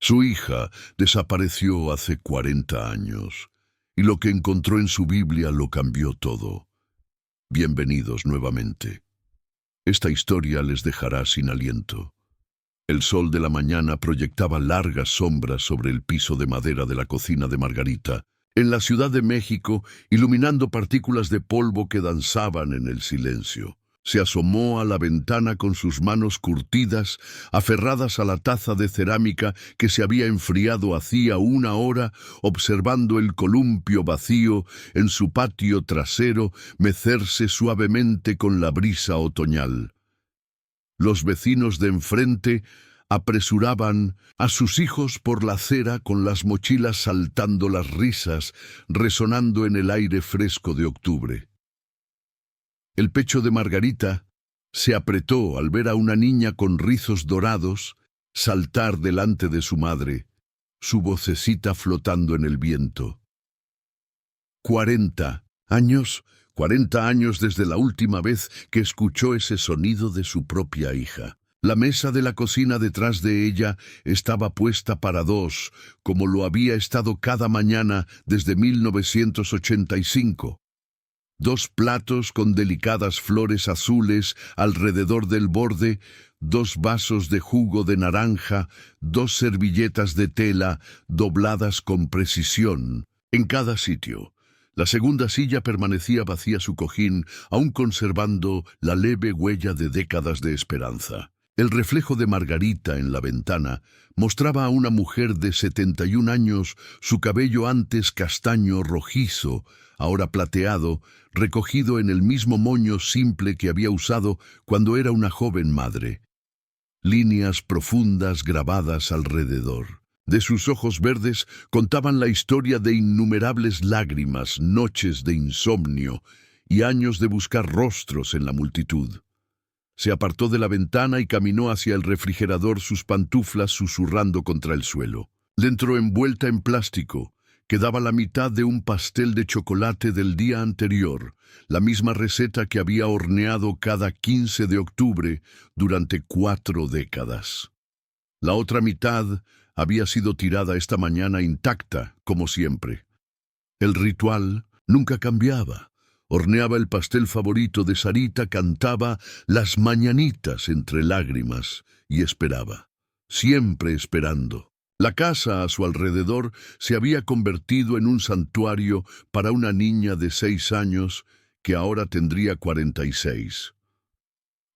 Su hija desapareció hace 40 años, y lo que encontró en su Biblia lo cambió todo. Bienvenidos nuevamente. Esta historia les dejará sin aliento. El sol de la mañana proyectaba largas sombras sobre el piso de madera de la cocina de Margarita, en la Ciudad de México, iluminando partículas de polvo que danzaban en el silencio. Se asomó a la ventana con sus manos curtidas, aferradas a la taza de cerámica que se había enfriado hacía una hora, observando el columpio vacío en su patio trasero mecerse suavemente con la brisa otoñal. Los vecinos de enfrente apresuraban a sus hijos por la acera con las mochilas saltando, las risas resonando en el aire fresco de octubre. El pecho de Margarita se apretó al ver a una niña con rizos dorados saltar delante de su madre, su vocecita flotando en el viento. 40 años, 40 años desde la última vez que escuchó ese sonido de su propia hija. La mesa de la cocina detrás de ella estaba puesta para dos, como lo había estado cada mañana desde 1985. 2 platos con delicadas flores azules alrededor del borde, 2 vasos de jugo de naranja, 2 servilletas de tela dobladas con precisión en cada sitio. La segunda silla permanecía vacía, su cojín aún conservando la leve huella de décadas de esperanza. El reflejo de Margarita en la ventana mostraba a una mujer de 71 años, su cabello antes castaño rojizo, ahora plateado, recogido en el mismo moño simple que había usado cuando era una joven madre. Líneas profundas grabadas alrededor. De sus ojos verdes contaban la historia de innumerables lágrimas, noches de insomnio y años de buscar rostros en la multitud. Se apartó de la ventana y caminó hacia el refrigerador, sus pantuflas susurrando contra el suelo. Dentro, envuelta en plástico, quedaba la mitad de un pastel de chocolate del día anterior, la misma receta que había horneado cada 15 de octubre durante 4 décadas. La otra mitad había sido tirada esta mañana intacta, como siempre. El ritual nunca cambiaba. Horneaba el pastel favorito de Sarita, cantaba las mañanitas entre lágrimas y esperaba, siempre esperando. La casa a su alrededor se había convertido en un santuario para una niña de 6 años que ahora tendría 46.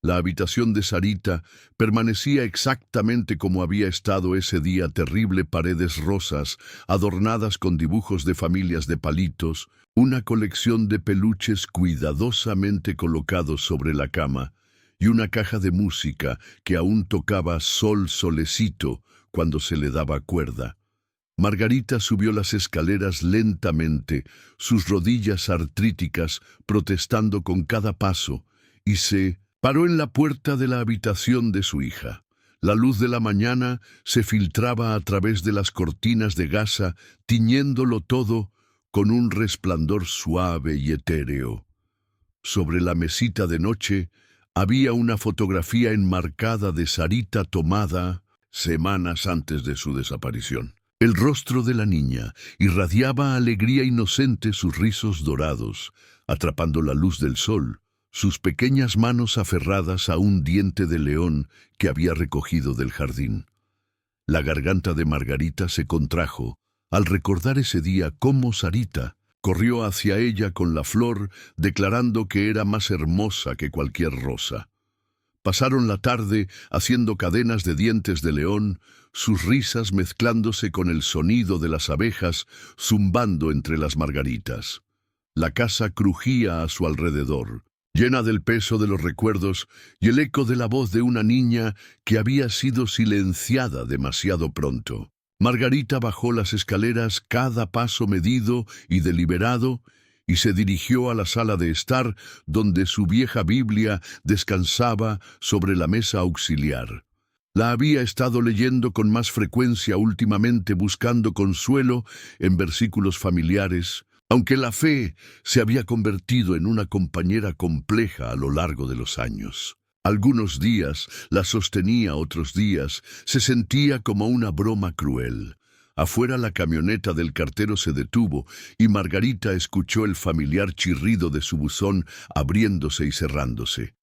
La habitación de Sarita permanecía exactamente como había estado ese día, terrible, paredes rosas, adornadas con dibujos de familias de palitos, una colección de peluches cuidadosamente colocados sobre la cama, y una caja de música que aún tocaba Sol Solecito cuando se le daba cuerda. Margarita subió las escaleras lentamente, sus rodillas artríticas protestando con cada paso, y se paró en la puerta de la habitación de su hija. La luz de la mañana se filtraba a través de las cortinas de gasa, tiñéndolo todo con un resplandor suave y etéreo. Sobre la mesita de noche había una fotografía enmarcada de Sarita tomada semanas antes de su desaparición. El rostro de la niña irradiaba alegría inocente, sus rizos dorados, atrapando la luz del sol, sus pequeñas manos aferradas a un diente de león que había recogido del jardín. La garganta de Margarita se contrajo al recordar ese día cómo Sarita corrió hacia ella con la flor, declarando que era más hermosa que cualquier rosa. Pasaron la tarde haciendo cadenas de dientes de león, sus risas mezclándose con el sonido de las abejas zumbando entre las margaritas. La casa crujía a su alrededor, llena del peso de los recuerdos y el eco de la voz de una niña que había sido silenciada demasiado pronto. Margarita bajó las escaleras, cada paso medido y deliberado, y se dirigió a la sala de estar, donde su vieja Biblia descansaba sobre la mesa auxiliar. La había estado leyendo con más frecuencia últimamente, buscando consuelo en versículos familiares, aunque la fe se había convertido en una compañera compleja a lo largo de los años. Algunos días la sostenía, otros días se sentía como una broma cruel. Afuera la camioneta del cartero se detuvo y Margarita escuchó el familiar chirrido de su buzón abriéndose y cerrándose.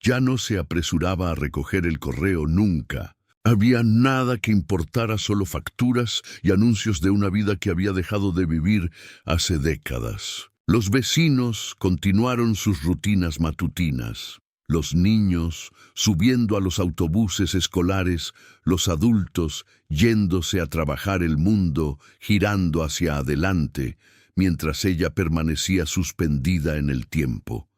Ya no se apresuraba a recoger el correo nunca. Había nada que importara, solo facturas y anuncios de una vida que había dejado de vivir hace décadas. Los vecinos continuaron sus rutinas matutinas. Los niños subiendo a los autobuses escolares, los adultos yéndose a trabajar, el mundo girando hacia adelante, mientras ella permanecía suspendida en el tiempo.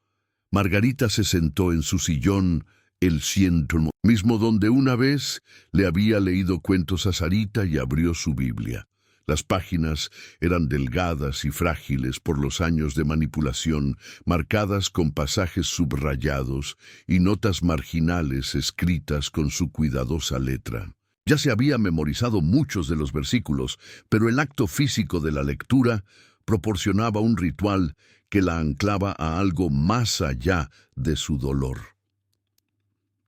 Margarita se sentó en su sillón, el ciento mismo donde una vez le había leído cuentos a Sarita, y abrió su Biblia. Las páginas eran delgadas y frágiles por los años de manipulación, marcadas con pasajes subrayados y notas marginales escritas con su cuidadosa letra. Ya se había memorizado muchos de los versículos, pero el acto físico de la lectura proporcionaba un ritual que la anclaba a algo más allá de su dolor.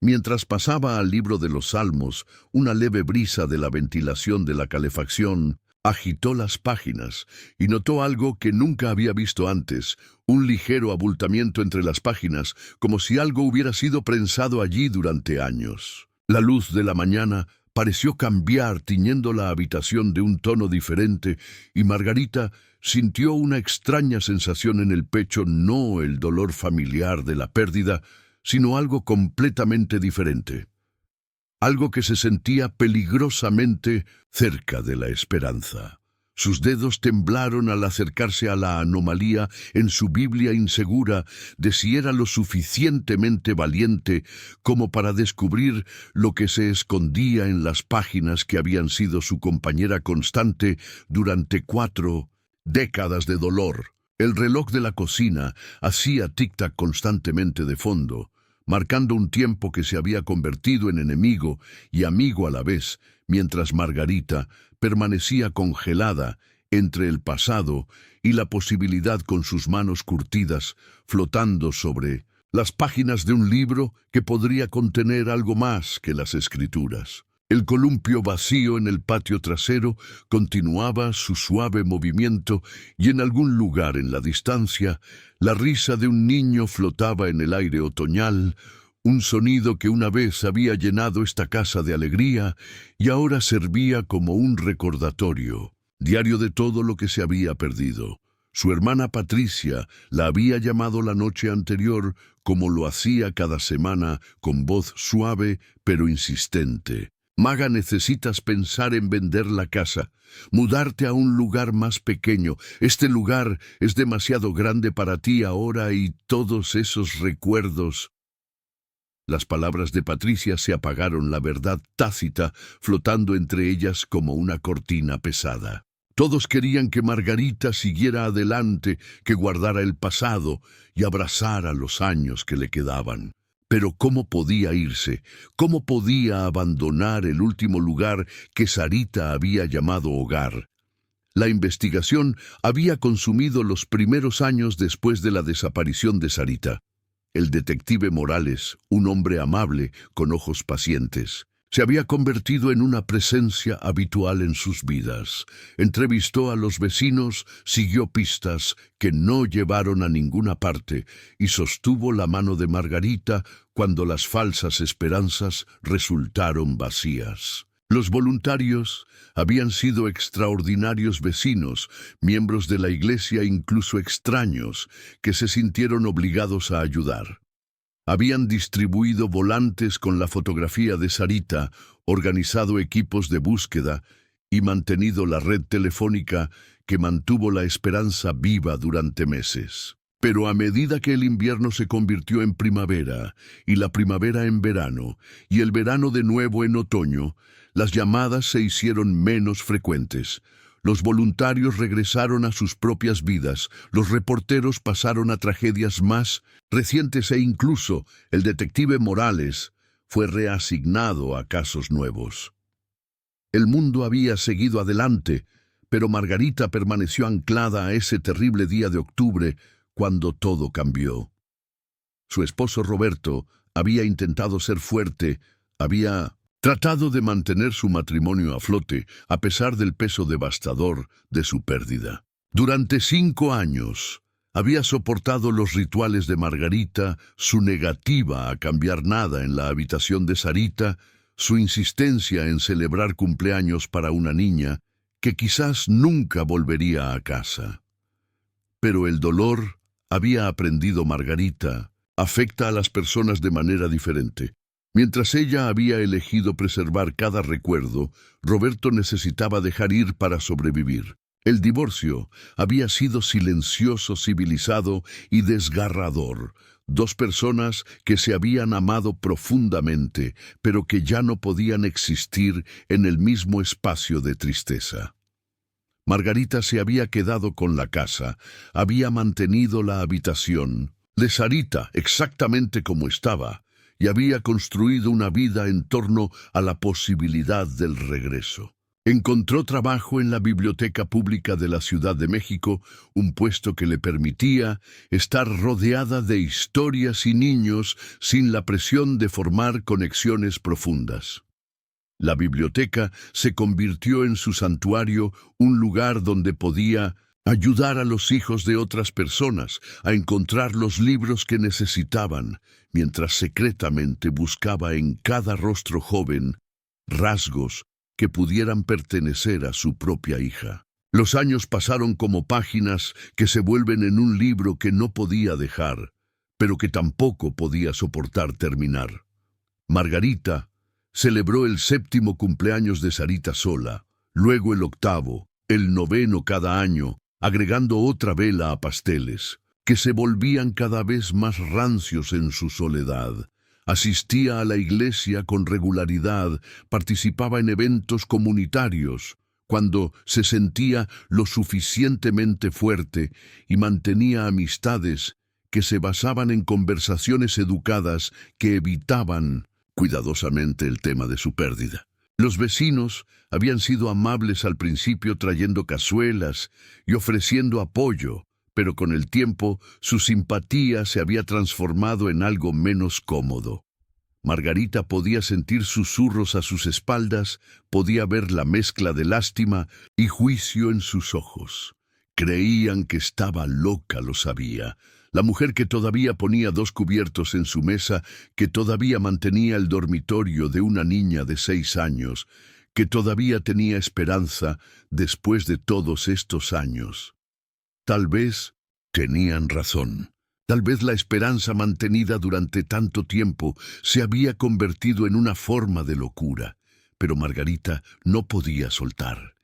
Mientras pasaba al libro de los Salmos, una leve brisa de la ventilación de la calefacción agitó las páginas y notó algo que nunca había visto antes, un ligero abultamiento entre las páginas, como si algo hubiera sido prensado allí durante años. La luz de la mañana pareció cambiar, tiñendo la habitación de un tono diferente, y Margarita sintió una extraña sensación en el pecho, no el dolor familiar de la pérdida, sino algo completamente diferente. Algo que se sentía peligrosamente cerca de la esperanza. Sus dedos temblaron al acercarse a la anomalía en su Biblia, insegura de si era lo suficientemente valiente como para descubrir lo que se escondía en las páginas que habían sido su compañera constante durante 4 décadas de dolor. El reloj de la cocina hacía tic-tac constantemente de fondo, marcando un tiempo que se había convertido en enemigo y amigo a la vez, mientras Margarita permanecía congelada entre el pasado y la posibilidad, con sus manos curtidas, flotando sobre las páginas de un libro que podría contener algo más que las escrituras. El columpio vacío en el patio trasero continuaba su suave movimiento, y en algún lugar en la distancia, la risa de un niño flotaba en el aire otoñal, un sonido que una vez había llenado esta casa de alegría y ahora servía como un recordatorio diario de todo lo que se había perdido. Su hermana Patricia la había llamado la noche anterior, como lo hacía cada semana, con voz suave pero insistente. Maga, necesitas pensar en vender la casa, mudarte a un lugar más pequeño. Este lugar es demasiado grande para ti ahora, y todos esos recuerdos. Las palabras de Patricia se apagaron, la verdad tácita flotando entre ellas como una cortina pesada. Todos querían que Margarita siguiera adelante, que guardara el pasado y abrazara los años que le quedaban. Pero ¿cómo podía irse? ¿Cómo podía abandonar el último lugar que Sarita había llamado hogar? La investigación había consumido los primeros años después de la desaparición de Sarita. El detective Morales, un hombre amable con ojos pacientes, se había convertido en una presencia habitual en sus vidas. Entrevistó a los vecinos, siguió pistas que no llevaron a ninguna parte y sostuvo la mano de Margarita cuando las falsas esperanzas resultaron vacías. Los voluntarios habían sido extraordinarios vecinos, miembros de la iglesia, incluso extraños, que se sintieron obligados a ayudar. Habían distribuido volantes con la fotografía de Sarita, organizado equipos de búsqueda y mantenido la red telefónica que mantuvo la esperanza viva durante meses. Pero a medida que el invierno se convirtió en primavera, y la primavera en verano, y el verano de nuevo en otoño, las llamadas se hicieron menos frecuentes. Los voluntarios regresaron a sus propias vidas, los reporteros pasaron a tragedias más recientes, e incluso el detective Morales fue reasignado a casos nuevos. El mundo había seguido adelante, pero Margarita permaneció anclada a ese terrible día de octubre cuando todo cambió. Su esposo Roberto había intentado ser fuerte, había tratado de mantener su matrimonio a flote a pesar del peso devastador de su pérdida. Durante 5 años había soportado los rituales de Margarita, su negativa a cambiar nada en la habitación de Sarita, su insistencia en celebrar cumpleaños para una niña que quizás nunca volvería a casa. Pero el dolor, había aprendido Margarita, afecta a las personas de manera diferente. Mientras ella había elegido preservar cada recuerdo, Roberto necesitaba dejar ir para sobrevivir. El divorcio había sido silencioso, civilizado y desgarrador. 2 personas que se habían amado profundamente, pero que ya no podían existir en el mismo espacio de tristeza. Margarita se había quedado con la casa, había mantenido la habitación de Sarita exactamente como estaba, y había construido una vida en torno a la posibilidad del regreso. Encontró trabajo en la Biblioteca Pública de la Ciudad de México, un puesto que le permitía estar rodeada de historias y niños sin la presión de formar conexiones profundas. La biblioteca se convirtió en su santuario, un lugar donde podía ayudar a los hijos de otras personas a encontrar los libros que necesitaban, mientras secretamente buscaba en cada rostro joven rasgos que pudieran pertenecer a su propia hija. Los años pasaron como páginas que se vuelven en un libro que no podía dejar, pero que tampoco podía soportar terminar. Margarita celebró el 7º cumpleaños de Sarita sola, luego el 8º, el 9º cada año, agregando otra vela a pasteles, que se volvían cada vez más rancios en su soledad. Asistía a la iglesia con regularidad, participaba en eventos comunitarios, cuando se sentía lo suficientemente fuerte, y mantenía amistades que se basaban en conversaciones educadas que evitaban cuidadosamente el tema de su pérdida. Los vecinos habían sido amables al principio trayendo cazuelas y ofreciendo apoyo, pero con el tiempo su simpatía se había transformado en algo menos cómodo. Margarita podía sentir susurros a sus espaldas, podía ver la mezcla de lástima y juicio en sus ojos. Creían que estaba loca, lo sabía. La mujer que todavía ponía 2 cubiertos en su mesa, que todavía mantenía el dormitorio de una niña de 6 años, que todavía tenía esperanza después de todos estos años. Tal vez tenían razón. Tal vez la esperanza mantenida durante tanto tiempo se había convertido en una forma de locura, pero Margarita no podía soltar.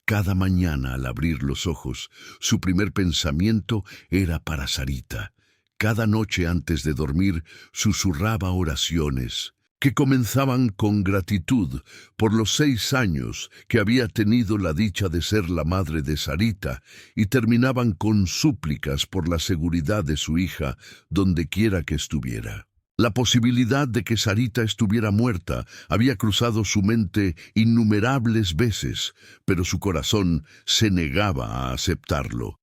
Cada mañana al abrir los ojos, su primer pensamiento era para Sarita. Cada noche antes de dormir, susurraba oraciones que comenzaban con gratitud por los 6 años que había tenido la dicha de ser la madre de Sarita y terminaban con súplicas por la seguridad de su hija donde quiera que estuviera. La posibilidad de que Sarita estuviera muerta había cruzado su mente innumerables veces, pero su corazón se negaba a aceptarlo.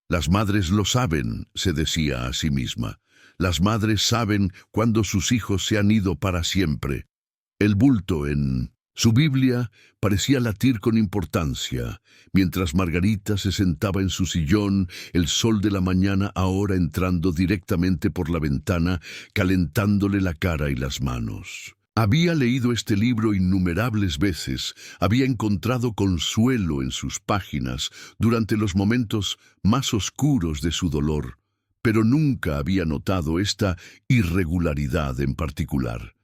Las madres lo saben, se decía a sí misma. Las madres saben cuando sus hijos se han ido para siempre. El bulto en su Biblia parecía latir con importancia. Mientras Margarita se sentaba en su sillón, el sol de la mañana ahora entrando directamente por la ventana, calentándole la cara y las manos. Había leído este libro innumerables veces, había encontrado consuelo en sus páginas durante los momentos más oscuros de su dolor, pero nunca había notado esta irregularidad en particular.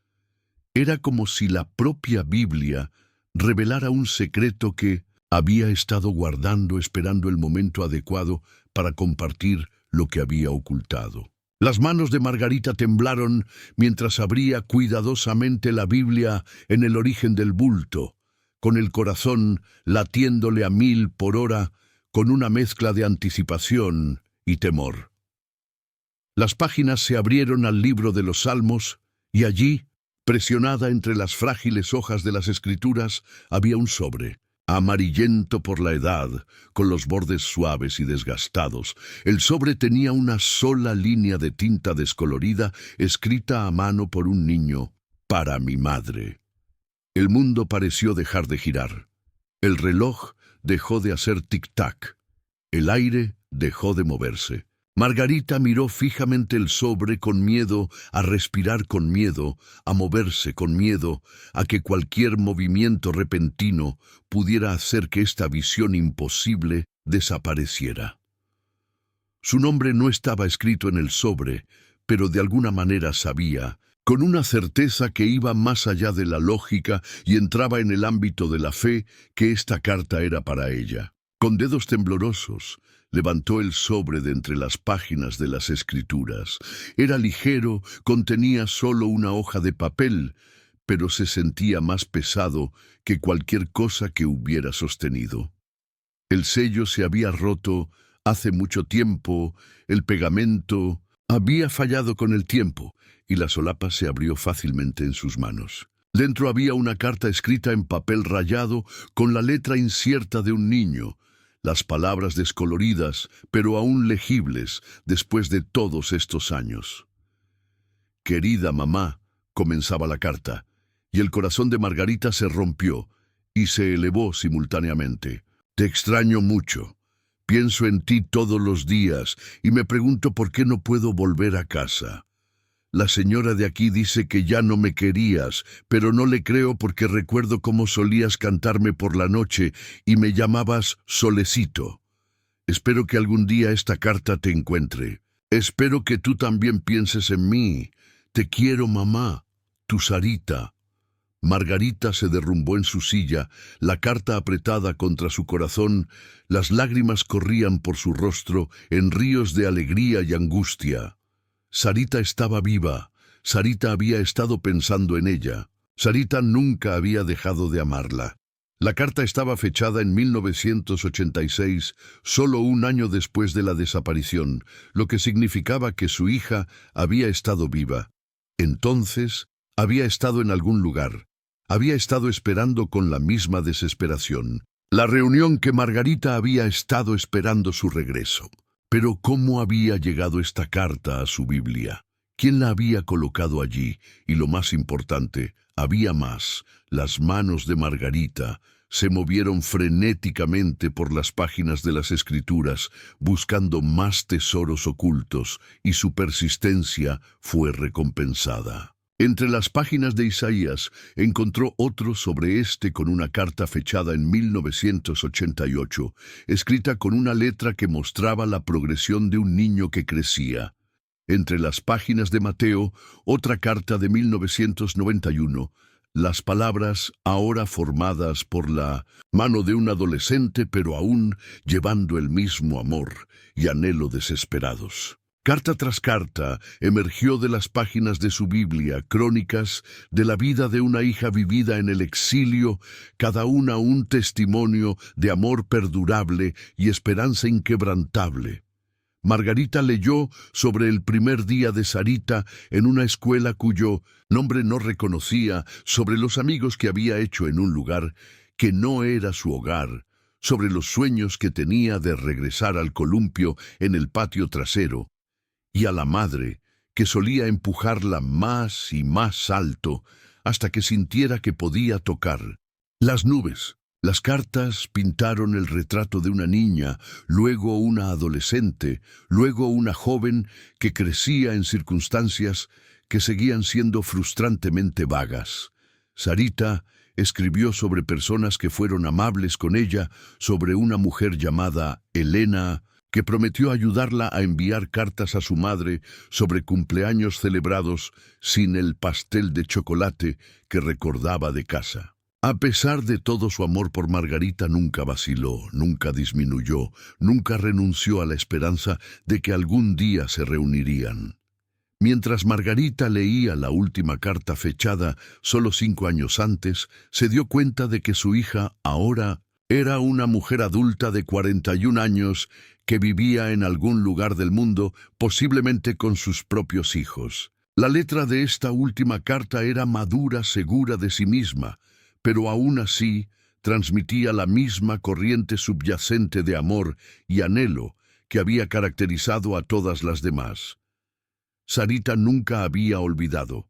Era como si la propia Biblia revelara un secreto que había estado guardando esperando el momento adecuado para compartir lo que había ocultado. Las manos de Margarita temblaron mientras abría cuidadosamente la Biblia en el origen del bulto, con el corazón latiéndole a 1000 por hora, con una mezcla de anticipación y temor. Las páginas se abrieron al libro de los Salmos, y allí, presionada entre las frágiles hojas de las Escrituras, había un sobre. amarillento por la edad, con los bordes suaves y desgastados. El sobre tenía una sola línea de tinta descolorida, escrita a mano por un niño, para mi madre. El mundo pareció dejar de girar. El reloj dejó de hacer tic-tac. El aire dejó de moverse. Margarita miró fijamente el sobre con miedo, a respirar con miedo, a moverse con miedo, a que cualquier movimiento repentino pudiera hacer que esta visión imposible desapareciera. Su nombre no estaba escrito en el sobre, pero de alguna manera sabía, con una certeza que iba más allá de la lógica y entraba en el ámbito de la fe, que esta carta era para ella. Con dedos temblorosos, levantó el sobre de entre las páginas de las Escrituras. Era ligero, contenía solo una hoja de papel, pero se sentía más pesado que cualquier cosa que hubiera sostenido. El sello se había roto hace mucho tiempo, el pegamento había fallado con el tiempo, y la solapa se abrió fácilmente en sus manos. Dentro había una carta escrita en papel rayado con la letra incierta de un niño, las palabras descoloridas, pero aún legibles después de todos estos años. «Querida mamá», comenzaba la carta, y el corazón de Margarita se rompió y se elevó simultáneamente. «Te extraño mucho. Pienso en ti todos los días y me pregunto por qué no puedo volver a casa. La señora de aquí dice que ya no me querías, pero no le creo porque recuerdo cómo solías cantarme por la noche y me llamabas Solecito. Espero que algún día esta carta te encuentre. Espero que tú también pienses en mí. Te quiero, mamá. Tu Sarita». Margarita se derrumbó en su silla, la carta apretada contra su corazón, las lágrimas corrían por su rostro en ríos de alegría y angustia. Sarita estaba viva, Sarita había estado pensando en ella, Sarita nunca había dejado de amarla. La carta estaba fechada en 1986, solo un año después de la desaparición, lo que significaba que su hija había estado viva. Entonces, había estado en algún lugar, había estado esperando con la misma desesperación. La reunión que Margarita había estado esperando su regreso. Pero ¿cómo había llegado esta carta a su Biblia? ¿Quién la había colocado allí? Y lo más importante, había más. Las manos de Margarita se movieron frenéticamente por las páginas de las Escrituras, buscando más tesoros ocultos, y su persistencia fue recompensada. Entre las páginas de Isaías encontró otro sobre este con una carta fechada en 1988, escrita con una letra que mostraba la progresión de un niño que crecía. Entre las páginas de Mateo, otra carta de 1991, las palabras ahora formadas por la mano de un adolescente, pero aún llevando el mismo amor y anhelo desesperados. Carta tras carta emergió de las páginas de su Biblia crónicas de la vida de una hija vivida en el exilio, cada una un testimonio de amor perdurable y esperanza inquebrantable. Margarita leyó sobre el primer día de Sarita en una escuela cuyo nombre no reconocía, sobre los amigos que había hecho en un lugar que no era su hogar, sobre los sueños que tenía de regresar al columpio en el patio trasero, y a la madre, que solía empujarla más y más alto hasta que sintiera que podía tocar las nubes. Las cartas pintaron el retrato de una niña, luego una adolescente, luego una joven que crecía en circunstancias que seguían siendo frustrantemente vagas. Sarita escribió sobre personas que fueron amables con ella, sobre una mujer llamada Elena, que prometió ayudarla a enviar cartas a su madre sobre cumpleaños celebrados sin el pastel de chocolate que recordaba de casa. A pesar de todo su amor por Margarita nunca vaciló, nunca disminuyó, nunca renunció a la esperanza de que algún día se reunirían. Mientras Margarita leía la última carta fechada solo 5 años antes, se dio cuenta de que su hija ahora era una mujer adulta de 41 años que vivía en algún lugar del mundo, posiblemente con sus propios hijos. La letra de esta última carta era madura, segura de sí misma, pero aún así transmitía la misma corriente subyacente de amor y anhelo que había caracterizado a todas las demás. Sarita nunca había olvidado.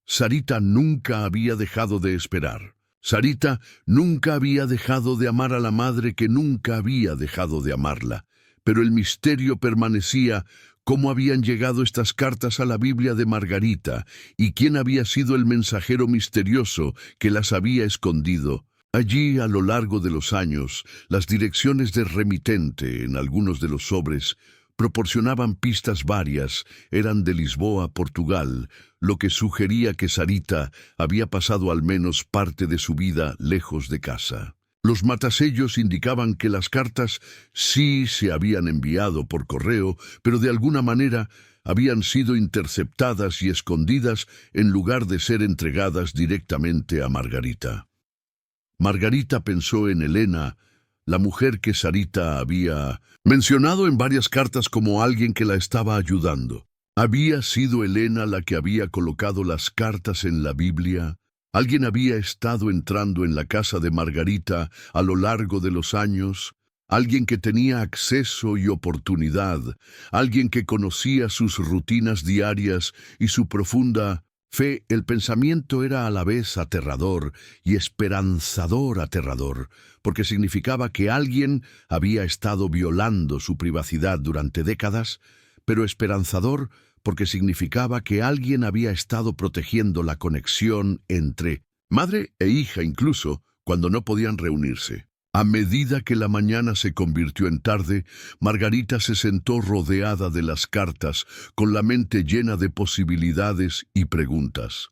Sarita nunca había dejado de esperar. Sarita nunca había dejado de amar a la madre que nunca había dejado de amarla. Pero el misterio permanecía: cómo habían llegado estas cartas a la Biblia de Margarita y quién había sido el mensajero misterioso que las había escondido. Allí, a lo largo de los años, las direcciones de remitente en algunos de los sobres proporcionaban pistas varias. Eran de Lisboa, Portugal, lo que sugería que Sarita había pasado al menos parte de su vida lejos de casa. Los matasellos indicaban que las cartas sí se habían enviado por correo, pero de alguna manera habían sido interceptadas y escondidas en lugar de ser entregadas directamente a Margarita. Margarita pensó en Elena, la mujer que Sarita había mencionado en varias cartas como alguien que la estaba ayudando. ¿Había sido Elena la que había colocado las cartas en la Biblia? ¿Alguien había estado entrando en la casa de Margarita a lo largo de los años? Alguien que tenía acceso y oportunidad, alguien que conocía sus rutinas diarias y su profunda fe. El pensamiento era a la vez aterrador y aterrador, porque significaba que alguien había estado violando su privacidad durante décadas, pero esperanzador porque significaba que alguien había estado protegiendo la conexión entre madre e hija, incluso cuando no podían reunirse. A medida que la mañana se convirtió en tarde, Margarita se sentó rodeada de las cartas, con la mente llena de posibilidades y preguntas.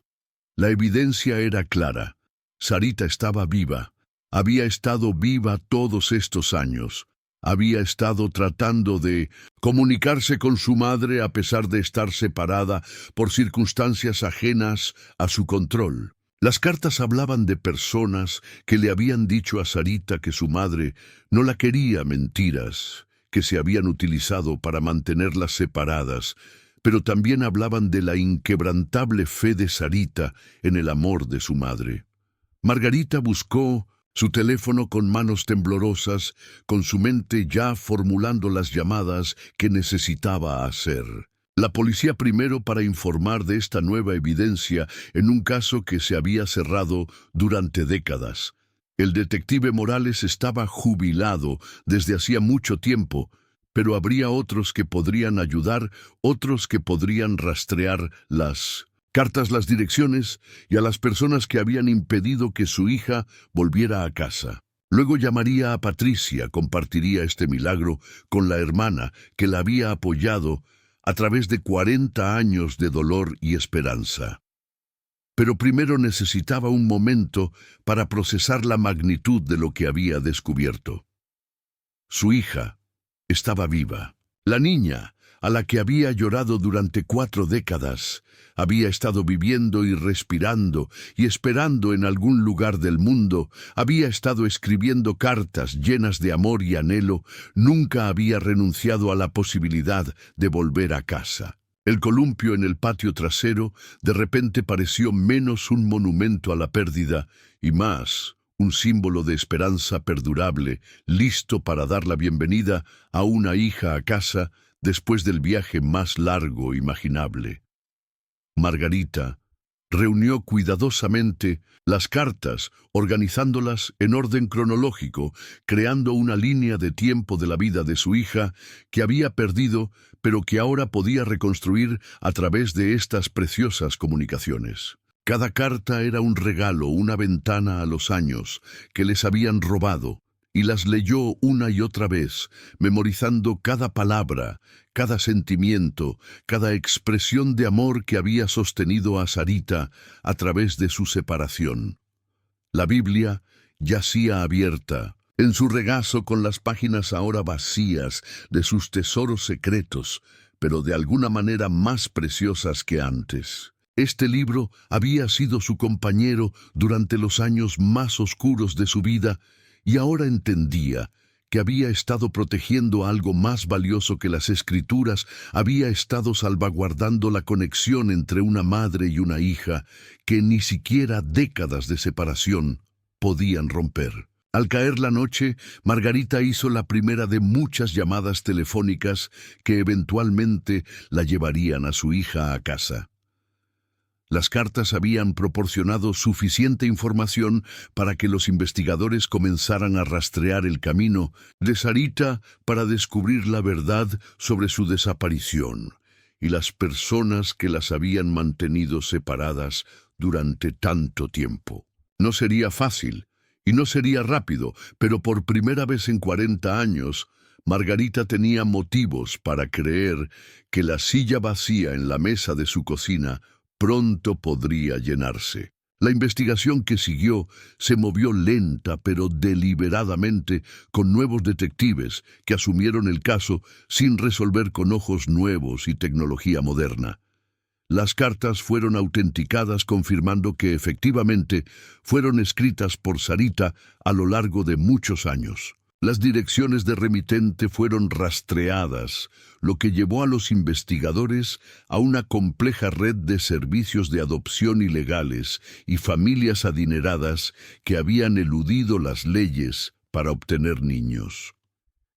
La evidencia era clara. Sarita estaba viva. Había estado viva todos estos años. Había estado tratando de comunicarse con su madre a pesar de estar separada por circunstancias ajenas a su control. Las cartas hablaban de personas que le habían dicho a Sarita que su madre no la quería, mentiras que se habían utilizado para mantenerlas separadas, pero también hablaban de la inquebrantable fe de Sarita en el amor de su madre. Margarita buscó su teléfono con manos temblorosas, con su mente ya formulando las llamadas que necesitaba hacer. La policía primero para informar de esta nueva evidencia en un caso que se había cerrado durante décadas. El detective Morales estaba jubilado desde hacía mucho tiempo, pero habría otros que podrían ayudar, otros que podrían rastrear las cartas, las direcciones y a las personas que habían impedido que su hija volviera a casa. Luego llamaría a Patricia, compartiría este milagro con la hermana que la había apoyado a través de 40 años de dolor y esperanza. Pero primero necesitaba un momento para procesar la magnitud de lo que había descubierto. Su hija estaba viva. La niña, a la que había llorado durante 4 décadas, había estado viviendo y respirando y esperando en algún lugar del mundo, había estado escribiendo cartas llenas de amor y anhelo, nunca había renunciado a la posibilidad de volver a casa. El columpio en el patio trasero de repente pareció menos un monumento a la pérdida y más un símbolo de esperanza perdurable, listo para dar la bienvenida a una hija a casa después del viaje más largo imaginable. Margarita reunió cuidadosamente las cartas, organizándolas en orden cronológico, creando una línea de tiempo de la vida de su hija que había perdido, pero que ahora podía reconstruir a través de estas preciosas comunicaciones. Cada carta era un regalo, una ventana a los años que les habían robado, y las leyó una y otra vez, memorizando cada palabra, cada sentimiento, cada expresión de amor que había sostenido a Sarita a través de su separación. La Biblia yacía abierta, en su regazo con las páginas ahora vacías de sus tesoros secretos, pero de alguna manera más preciosas que antes. Este libro había sido su compañero durante los años más oscuros de su vida, y ahora entendía que había estado protegiendo algo más valioso que las Escrituras, había estado salvaguardando la conexión entre una madre y una hija, que ni siquiera décadas de separación podían romper. Al caer la noche, Margarita hizo la primera de muchas llamadas telefónicas que eventualmente la llevarían a su hija a casa. Las cartas habían proporcionado suficiente información para que los investigadores comenzaran a rastrear el camino de Sarita para descubrir la verdad sobre su desaparición y las personas que las habían mantenido separadas durante tanto tiempo. No sería fácil y no sería rápido, pero por primera vez en 40 años, Margarita tenía motivos para creer que la silla vacía en la mesa de su cocina pronto podría llenarse. La investigación que siguió se movió lenta pero deliberadamente con nuevos detectives que asumieron el caso sin resolver con ojos nuevos y tecnología moderna. Las cartas fueron autenticadas confirmando que efectivamente fueron escritas por Sarita a lo largo de muchos años. Las direcciones de remitente fueron rastreadas, lo que llevó a los investigadores a una compleja red de servicios de adopción ilegales y familias adineradas que habían eludido las leyes para obtener niños.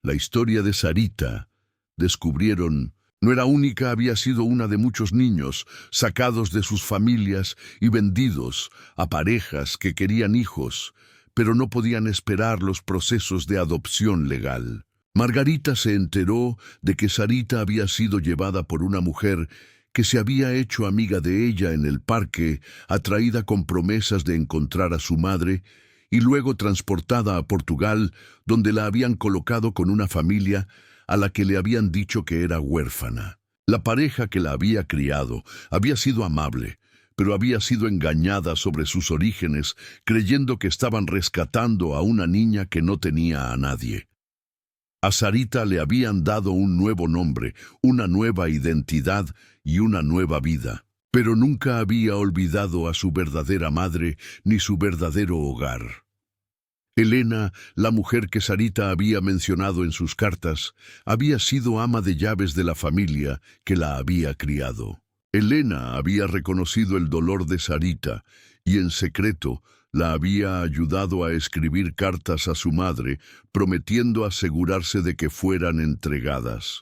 La historia de Sarita, descubrieron, no era única, había sido una de muchos niños sacados de sus familias y vendidos a parejas que querían hijos, pero no podían esperar los procesos de adopción legal. Margarita se enteró de que Sarita había sido llevada por una mujer que se había hecho amiga de ella en el parque, atraída con promesas de encontrar a su madre, y luego transportada a Portugal, donde la habían colocado con una familia a la que le habían dicho que era huérfana. La pareja que la había criado había sido amable, pero había sido engañada sobre sus orígenes, creyendo que estaban rescatando a una niña que no tenía a nadie. A Sarita le habían dado un nuevo nombre, una nueva identidad y una nueva vida, pero nunca había olvidado a su verdadera madre ni su verdadero hogar. Elena, la mujer que Sarita había mencionado en sus cartas, había sido ama de llaves de la familia que la había criado. Elena había reconocido el dolor de Sarita y en secreto la había ayudado a escribir cartas a su madre, prometiendo asegurarse de que fueran entregadas.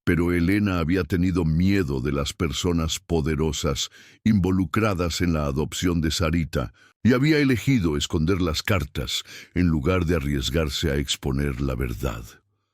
Pero Elena había tenido miedo de las personas poderosas involucradas en la adopción de Sarita y había elegido esconder las cartas en lugar de arriesgarse a exponer la verdad.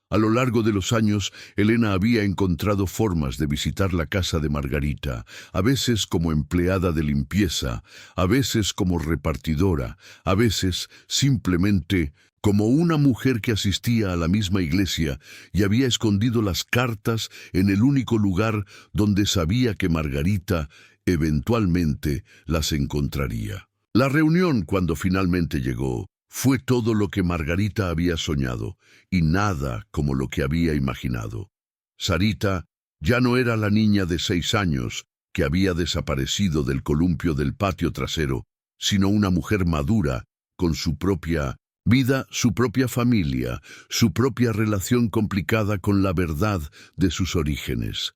A lo largo de los años, Elena había encontrado formas de visitar la casa de Margarita, a veces como empleada de limpieza, a veces como repartidora, a veces simplemente como una mujer que asistía a la misma iglesia y había escondido las cartas en el único lugar donde sabía que Margarita eventualmente las encontraría. La reunión, cuando finalmente llegó, fue todo lo que Margarita había soñado, y nada como lo que había imaginado. Sarita ya no era la niña de 6 años que había desaparecido del columpio del patio trasero, sino una mujer madura, con su propia vida, su propia familia, su propia relación complicada con la verdad de sus orígenes.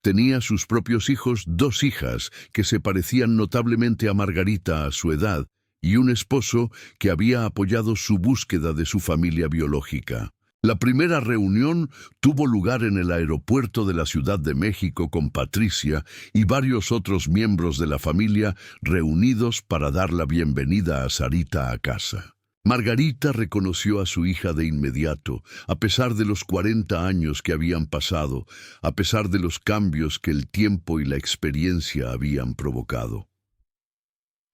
Tenía sus propios hijos, 2 hijas que se parecían notablemente a Margarita a su edad, y un esposo que había apoyado su búsqueda de su familia biológica. La primera reunión tuvo lugar en el aeropuerto de la Ciudad de México con Patricia y varios otros miembros de la familia reunidos para dar la bienvenida a Sarita a casa. Margarita reconoció a su hija de inmediato, a pesar de los 40 años que habían pasado, a pesar de los cambios que el tiempo y la experiencia habían provocado.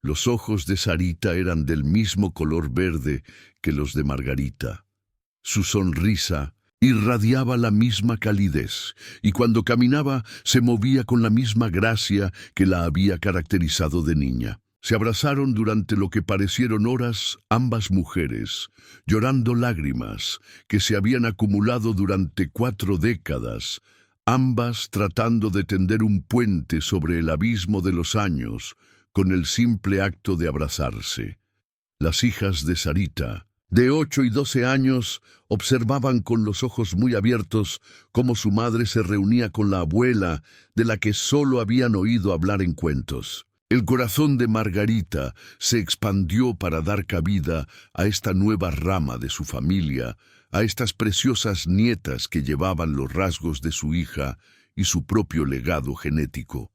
Los ojos de Sarita eran del mismo color verde que los de Margarita. Su sonrisa irradiaba la misma calidez, y cuando caminaba se movía con la misma gracia que la había caracterizado de niña. Se abrazaron durante lo que parecieron horas ambas mujeres, llorando lágrimas que se habían acumulado durante 4 décadas, ambas tratando de tender un puente sobre el abismo de los años, con el simple acto de abrazarse. Las hijas de Sarita, de 8 y 12 años, observaban con los ojos muy abiertos cómo su madre se reunía con la abuela, de la que solo habían oído hablar en cuentos. El corazón de Margarita se expandió para dar cabida a esta nueva rama de su familia, a estas preciosas nietas que llevaban los rasgos de su hija y su propio legado genético.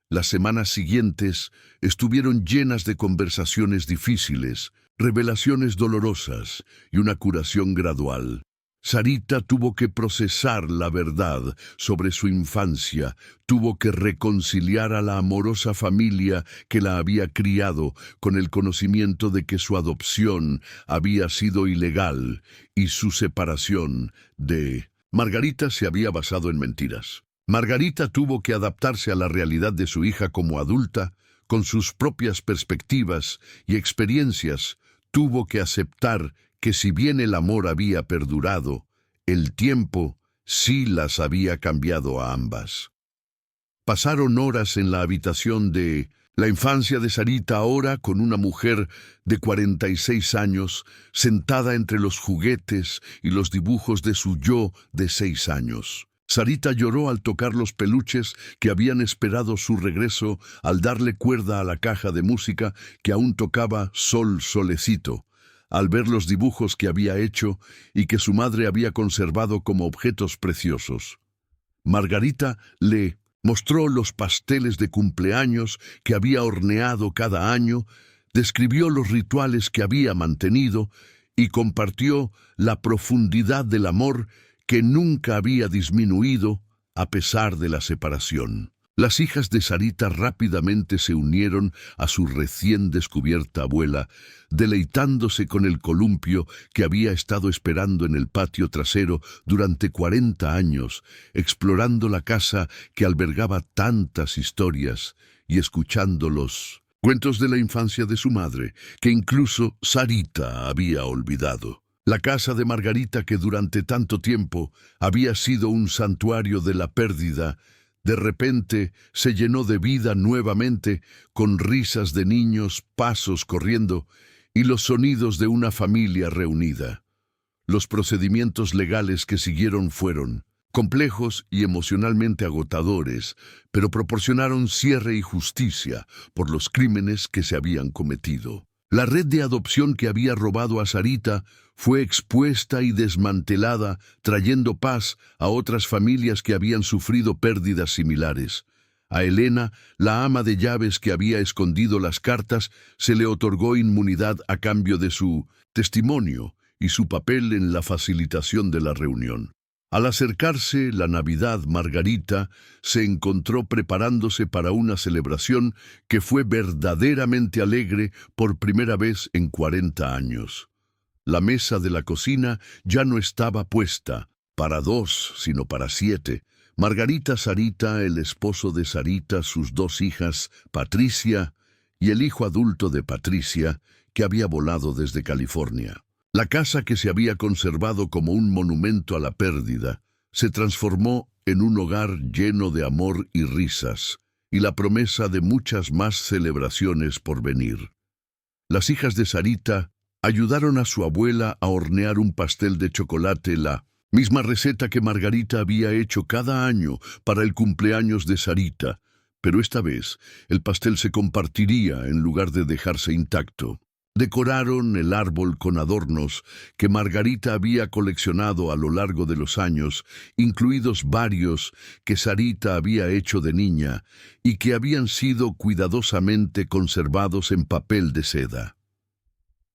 Las semanas siguientes estuvieron llenas de conversaciones difíciles, revelaciones dolorosas y una curación gradual. Sarita tuvo que procesar la verdad sobre su infancia, tuvo que reconciliar a la amorosa familia que la había criado con el conocimiento de que su adopción había sido ilegal y su separación de Margarita se había basado en mentiras. Margarita tuvo que adaptarse a la realidad de su hija como adulta, con sus propias perspectivas y experiencias. Tuvo que aceptar que si bien el amor había perdurado, el tiempo sí las había cambiado a ambas. Pasaron horas en la habitación de la infancia de Sarita, ahora con una mujer de 46 años, sentada entre los juguetes y los dibujos de su yo de 6 años. Sarita lloró al tocar los peluches que habían esperado su regreso, al darle cuerda a la caja de música que aún tocaba Sol Solecito, al ver los dibujos que había hecho y que su madre había conservado como objetos preciosos. Margarita le mostró los pasteles de cumpleaños que había horneado cada año, describió los rituales que había mantenido y compartió la profundidad del amor que nunca había disminuido a pesar de la separación. Las hijas de Sarita rápidamente se unieron a su recién descubierta abuela, deleitándose con el columpio que había estado esperando en el patio trasero durante 40 años, explorando la casa que albergaba tantas historias y escuchando los cuentos de la infancia de su madre, que incluso Sarita había olvidado. La casa de Margarita, que durante tanto tiempo había sido un santuario de la pérdida, de repente se llenó de vida nuevamente, con risas de niños, pasos corriendo y los sonidos de una familia reunida. Los procedimientos legales que siguieron fueron complejos y emocionalmente agotadores, pero proporcionaron cierre y justicia por los crímenes que se habían cometido. La red de adopción que había robado a Sarita fue expuesta y desmantelada, trayendo paz a otras familias que habían sufrido pérdidas similares. A Elena, la ama de llaves que había escondido las cartas, se le otorgó inmunidad a cambio de su testimonio y su papel en la facilitación de la reunión. Al acercarse la Navidad, Margarita se encontró preparándose para una celebración que fue verdaderamente alegre por primera vez en 40 años. La mesa de la cocina ya no estaba puesta para 2, sino para 7. Margarita, Sarita, el esposo de Sarita, sus 2 hijas, Patricia y el hijo adulto de Patricia, que había volado desde California. La casa, que se había conservado como un monumento a la pérdida, se transformó en un hogar lleno de amor y risas, y la promesa de muchas más celebraciones por venir. Las hijas de Sarita ayudaron a su abuela a hornear un pastel de chocolate, la misma receta que Margarita había hecho cada año para el cumpleaños de Sarita, pero esta vez el pastel se compartiría en lugar de dejarse intacto. Decoraron el árbol con adornos que Margarita había coleccionado a lo largo de los años, incluidos varios que Sarita había hecho de niña y que habían sido cuidadosamente conservados en papel de seda.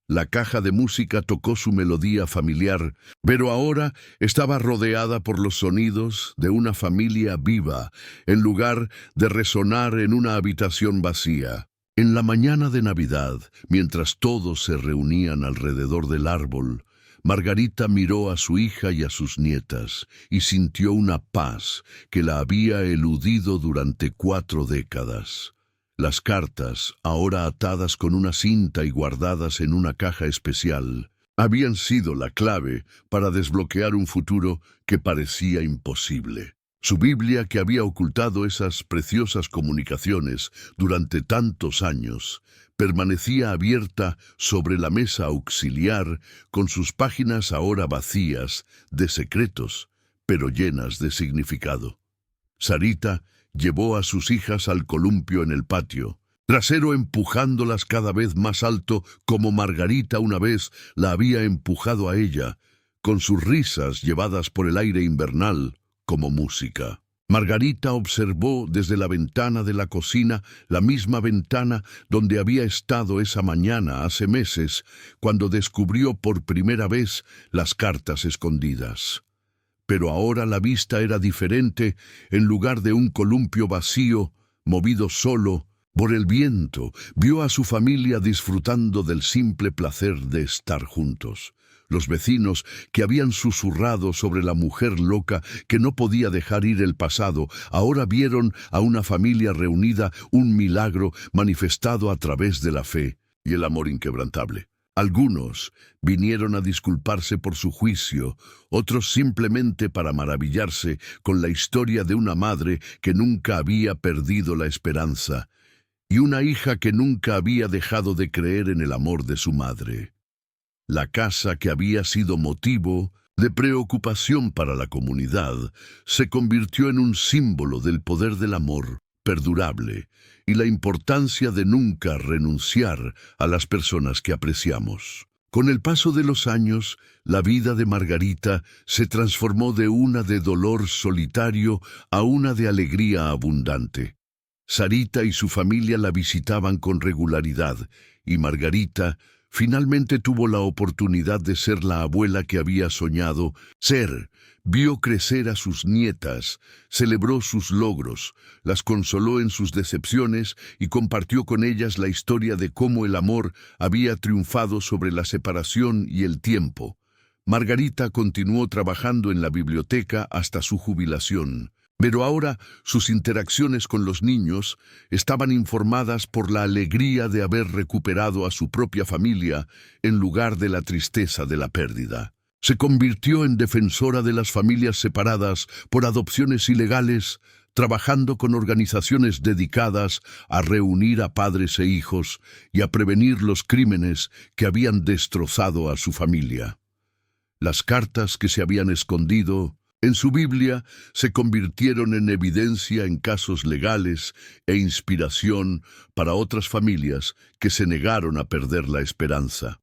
La caja de música tocó su melodía familiar, pero ahora estaba rodeada por los sonidos de una familia viva, en lugar de resonar en una habitación vacía. En la mañana de Navidad, mientras todos se reunían alrededor del árbol, Margarita miró a su hija y a sus nietas y sintió una paz que la había eludido durante 4 décadas. Las cartas, ahora atadas con una cinta y guardadas en una caja especial, habían sido la clave para desbloquear un futuro que parecía imposible. Su Biblia, que había ocultado esas preciosas comunicaciones durante tantos años, permanecía abierta sobre la mesa auxiliar, con sus páginas ahora vacías de secretos, pero llenas de significado. Sarita llevó a sus hijas al columpio en el patio, Trasero empujándolas cada vez más alto, como Margarita una vez la había empujado a ella, con sus risas llevadas por el aire invernal como música. Margarita observó desde la ventana de la cocina, la misma ventana donde había estado esa mañana hace meses, cuando descubrió por primera vez las cartas escondidas. Pero ahora la vista era diferente. En lugar de un columpio vacío, movido solo por el viento, vio a su familia disfrutando del simple placer de estar juntos. Los vecinos, que habían susurrado sobre la mujer loca que no podía dejar ir el pasado, ahora vieron a una familia reunida, un milagro manifestado a través de la fe y el amor inquebrantable. Algunos vinieron a disculparse por su juicio, otros simplemente para maravillarse con la historia de una madre que nunca había perdido la esperanza y una hija que nunca había dejado de creer en el amor de su madre. La casa, que había sido motivo de preocupación para la comunidad, se convirtió en un símbolo del poder del amor perdurable y la importancia de nunca renunciar a las personas que apreciamos. Con el paso de los años, la vida de Margarita se transformó de una de dolor solitario a una de alegría abundante. Sarita y su familia la visitaban con regularidad, y Margarita finalmente tuvo la oportunidad de ser la abuela que había soñado ser. Vio crecer a sus nietas, celebró sus logros, las consoló en sus decepciones y compartió con ellas la historia de cómo el amor había triunfado sobre la separación y el tiempo. Margarita continuó trabajando en la biblioteca hasta su jubilación. Pero ahora sus interacciones con los niños estaban informadas por la alegría de haber recuperado a su propia familia en lugar de la tristeza de la pérdida. Se convirtió en defensora de las familias separadas por adopciones ilegales, trabajando con organizaciones dedicadas a reunir a padres e hijos y a prevenir los crímenes que habían destrozado a su familia. Las cartas que se habían escondido en su Biblia se convirtieron en evidencia en casos legales e inspiración para otras familias que se negaron a perder la esperanza.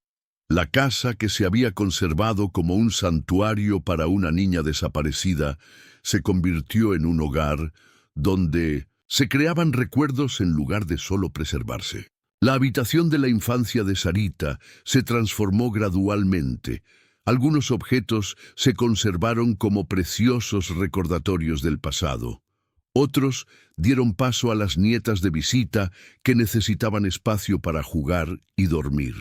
La casa, que se había conservado como un santuario para una niña desaparecida, se convirtió en un hogar donde se creaban recuerdos en lugar de solo preservarse. La habitación de la infancia de Sarita se transformó gradualmente. Algunos objetos se conservaron como preciosos recordatorios del pasado. Otros dieron paso a las nietas de visita que necesitaban espacio para jugar y dormir.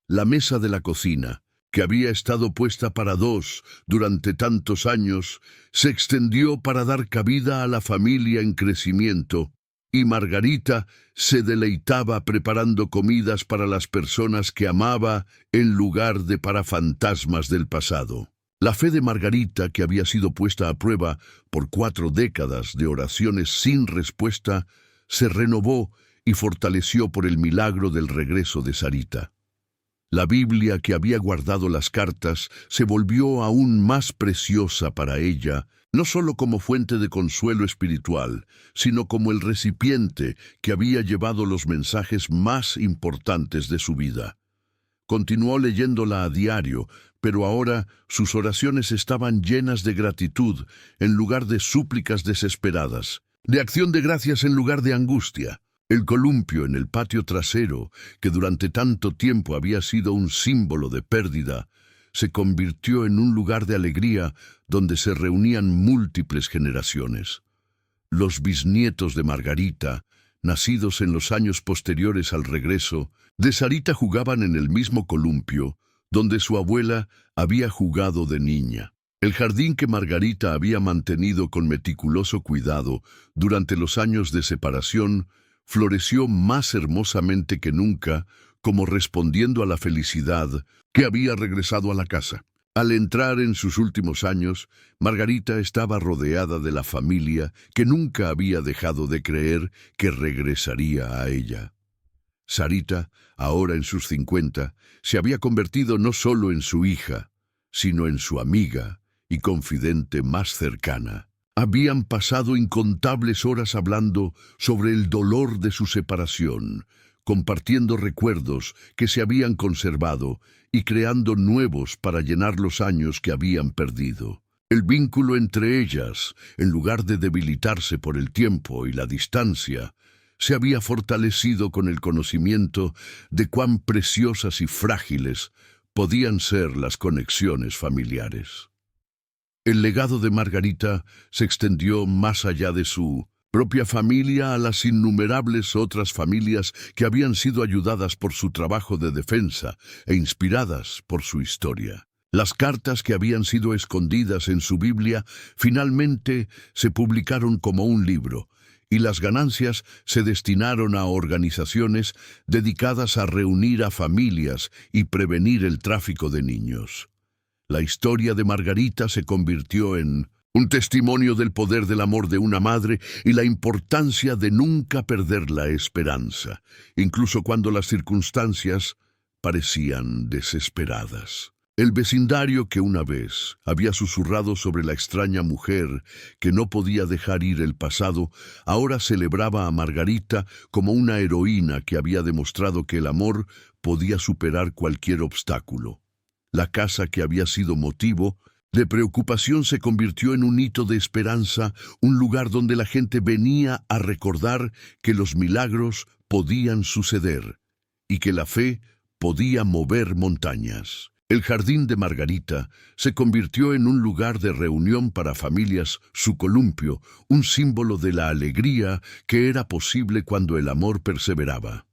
La mesa de la cocina, que había estado puesta para dos durante tantos años, se extendió para dar cabida a la familia en crecimiento, y Margarita se deleitaba preparando comidas para las personas que amaba en lugar de para fantasmas del pasado. La fe de Margarita, que había sido puesta a prueba por 4 décadas de oraciones sin respuesta, se renovó y fortaleció por el milagro del regreso de Sarita. La Biblia, que había guardado las cartas, se volvió aún más preciosa para ella, no solo como fuente de consuelo espiritual, sino como el recipiente que había llevado los mensajes más importantes de su vida. Continuó leyéndola a diario, pero ahora sus oraciones estaban llenas de gratitud en lugar de súplicas desesperadas, de acción de gracias en lugar de angustia. El columpio en el patio trasero, que durante tanto tiempo había sido un símbolo de pérdida, se convirtió en un lugar de alegría donde se reunían múltiples generaciones. Los bisnietos de Margarita, nacidos en los años posteriores al regreso, de Sarita jugaban en el mismo columpio donde su abuela había jugado de niña. El jardín que Margarita había mantenido con meticuloso cuidado durante los años de separación floreció más hermosamente que nunca, como respondiendo a la felicidad que había regresado a la casa. Al entrar en sus últimos años, Margarita estaba rodeada de la familia que nunca había dejado de creer que regresaría a ella. Sarita, ahora en sus 50, se había convertido no solo en su hija, sino en su amiga y confidente más cercana. Habían pasado incontables horas hablando sobre el dolor de su separación, compartiendo recuerdos que se habían conservado y creando nuevos para llenar los años que habían perdido. El vínculo entre ellas, en lugar de debilitarse por el tiempo y la distancia, se había fortalecido con el conocimiento de cuán preciosas y frágiles podían ser las conexiones familiares. El legado de Margarita se extendió más allá de su propia familia a las innumerables otras familias que habían sido ayudadas por su trabajo de defensa e inspiradas por su historia. Las cartas que habían sido escondidas en su Biblia finalmente se publicaron como un libro, y las ganancias se destinaron a organizaciones dedicadas a reunir a familias y prevenir el tráfico de niños. La historia de Margarita se convirtió en un testimonio del poder del amor de una madre y la importancia de nunca perder la esperanza, incluso cuando las circunstancias parecían desesperadas. El vecindario que una vez había susurrado sobre la extraña mujer que no podía dejar ir el pasado, ahora celebraba a Margarita como una heroína que había demostrado que el amor podía superar cualquier obstáculo. La casa que había sido motivo de preocupación se convirtió en un hito de esperanza, un lugar donde la gente venía a recordar que los milagros podían suceder y que la fe podía mover montañas. El jardín de Margarita se convirtió en un lugar de reunión para familias, su columpio, un símbolo de la alegría que era posible cuando el amor perseveraba.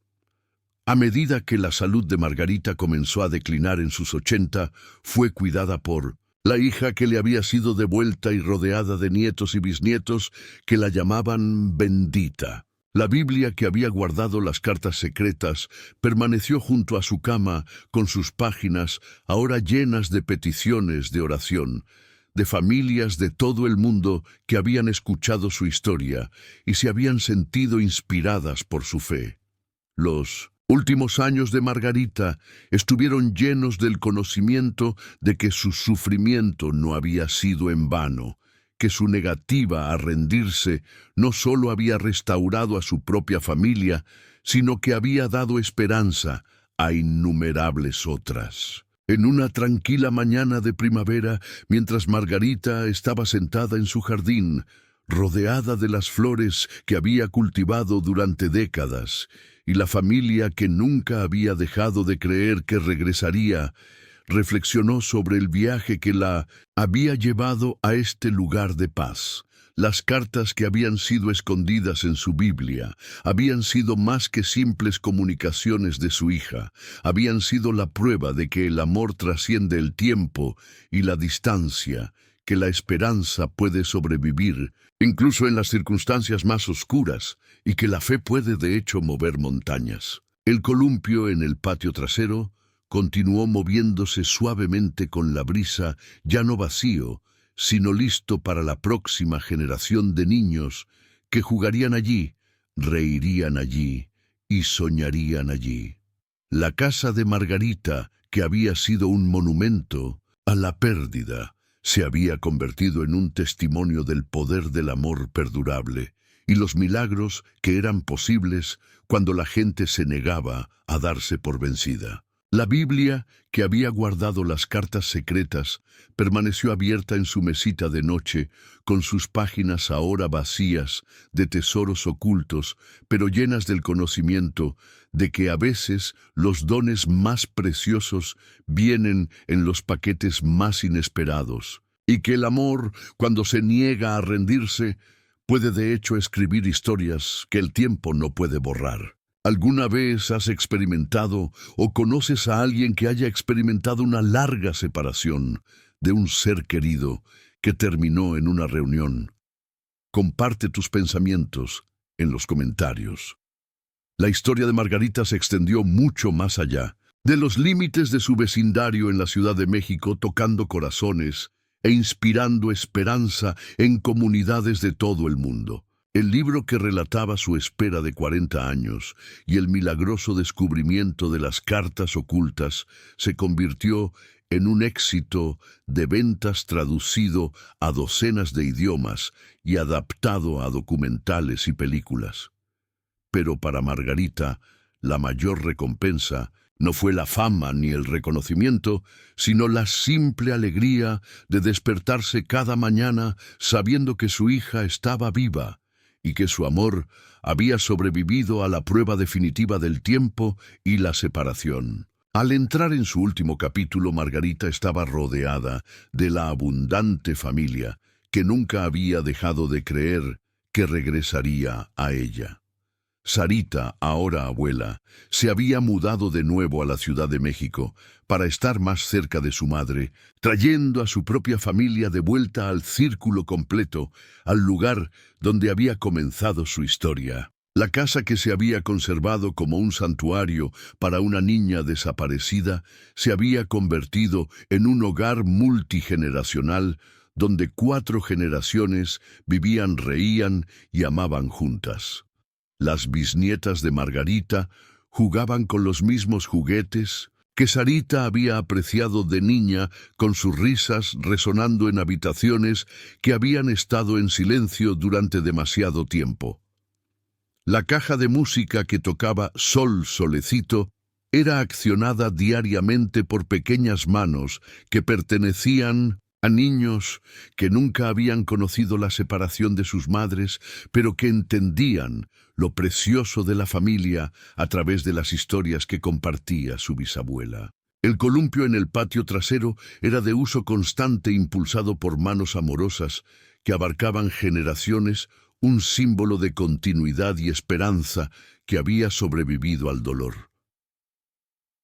A medida que la salud de Margarita comenzó a declinar en sus 80, fue cuidada por la hija que le había sido devuelta y rodeada de nietos y bisnietos que la llamaban bendita. La Biblia que había guardado las cartas secretas permaneció junto a su cama con sus páginas ahora llenas de peticiones de oración, de familias de todo el mundo que habían escuchado su historia y se habían sentido inspiradas por su fe. Los últimos años de Margarita estuvieron llenos del conocimiento de que su sufrimiento no había sido en vano, que su negativa a rendirse no solo había restaurado a su propia familia, sino que había dado esperanza a innumerables otras. En una tranquila mañana de primavera, mientras Margarita estaba sentada en su jardín, rodeada de las flores que había cultivado durante décadas, y la familia que nunca había dejado de creer que regresaría, reflexionó sobre el viaje que la había llevado a este lugar de paz. Las cartas que habían sido escondidas en su Biblia habían sido más que simples comunicaciones de su hija, habían sido la prueba de que el amor trasciende el tiempo y la distancia, que la esperanza puede sobrevivir, incluso en las circunstancias más oscuras, y que la fe puede de hecho mover montañas. El columpio en el patio trasero continuó moviéndose suavemente con la brisa, ya no vacío, sino listo para la próxima generación de niños que jugarían allí, reirían allí y soñarían allí. La casa de Margarita, que había sido un monumento a la pérdida, se había convertido en un testimonio del poder del amor perdurable y los milagros que eran posibles cuando la gente se negaba a darse por vencida. La Biblia, que había guardado las cartas secretas, permaneció abierta en su mesita de noche, con sus páginas ahora vacías de tesoros ocultos, pero llenas del conocimiento de que a veces los dones más preciosos vienen en los paquetes más inesperados, y que el amor, cuando se niega a rendirse, puede de hecho escribir historias que el tiempo no puede borrar. ¿Alguna vez has experimentado o conoces a alguien que haya experimentado una larga separación de un ser querido que terminó en una reunión? Comparte tus pensamientos en los comentarios. La historia de Margarita se extendió mucho más allá de los límites de su vecindario en la Ciudad de México, tocando corazones e inspirando esperanza en comunidades de todo el mundo. El libro que relataba su espera de 40 años y el milagroso descubrimiento de las cartas ocultas se convirtió en un éxito de ventas traducido a docenas de idiomas y adaptado a documentales y películas. Pero para Margarita, la mayor recompensa no fue la fama ni el reconocimiento, sino la simple alegría de despertarse cada mañana sabiendo que su hija estaba viva y que su amor había sobrevivido a la prueba definitiva del tiempo y la separación. Al entrar en su último capítulo, Margarita estaba rodeada de la abundante familia que nunca había dejado de creer que regresaría a ella. Sarita, ahora abuela, se había mudado de nuevo a la Ciudad de México para estar más cerca de su madre, trayendo a su propia familia de vuelta al círculo completo, al lugar donde había comenzado su historia. La casa que se había conservado como un santuario para una niña desaparecida se había convertido en un hogar multigeneracional donde 4 generaciones vivían, reían y amaban juntas. Las bisnietas de Margarita jugaban con los mismos juguetes que Sarita había apreciado de niña, con sus risas resonando en habitaciones que habían estado en silencio durante demasiado tiempo. La caja de música que tocaba Sol Solecito era accionada diariamente por pequeñas manos que pertenecían a niños que nunca habían conocido la separación de sus madres, pero que entendían lo precioso de la familia a través de las historias que compartía su bisabuela. El columpio en el patio trasero era de uso constante, impulsado por manos amorosas que abarcaban generaciones, un símbolo de continuidad y esperanza que había sobrevivido al dolor.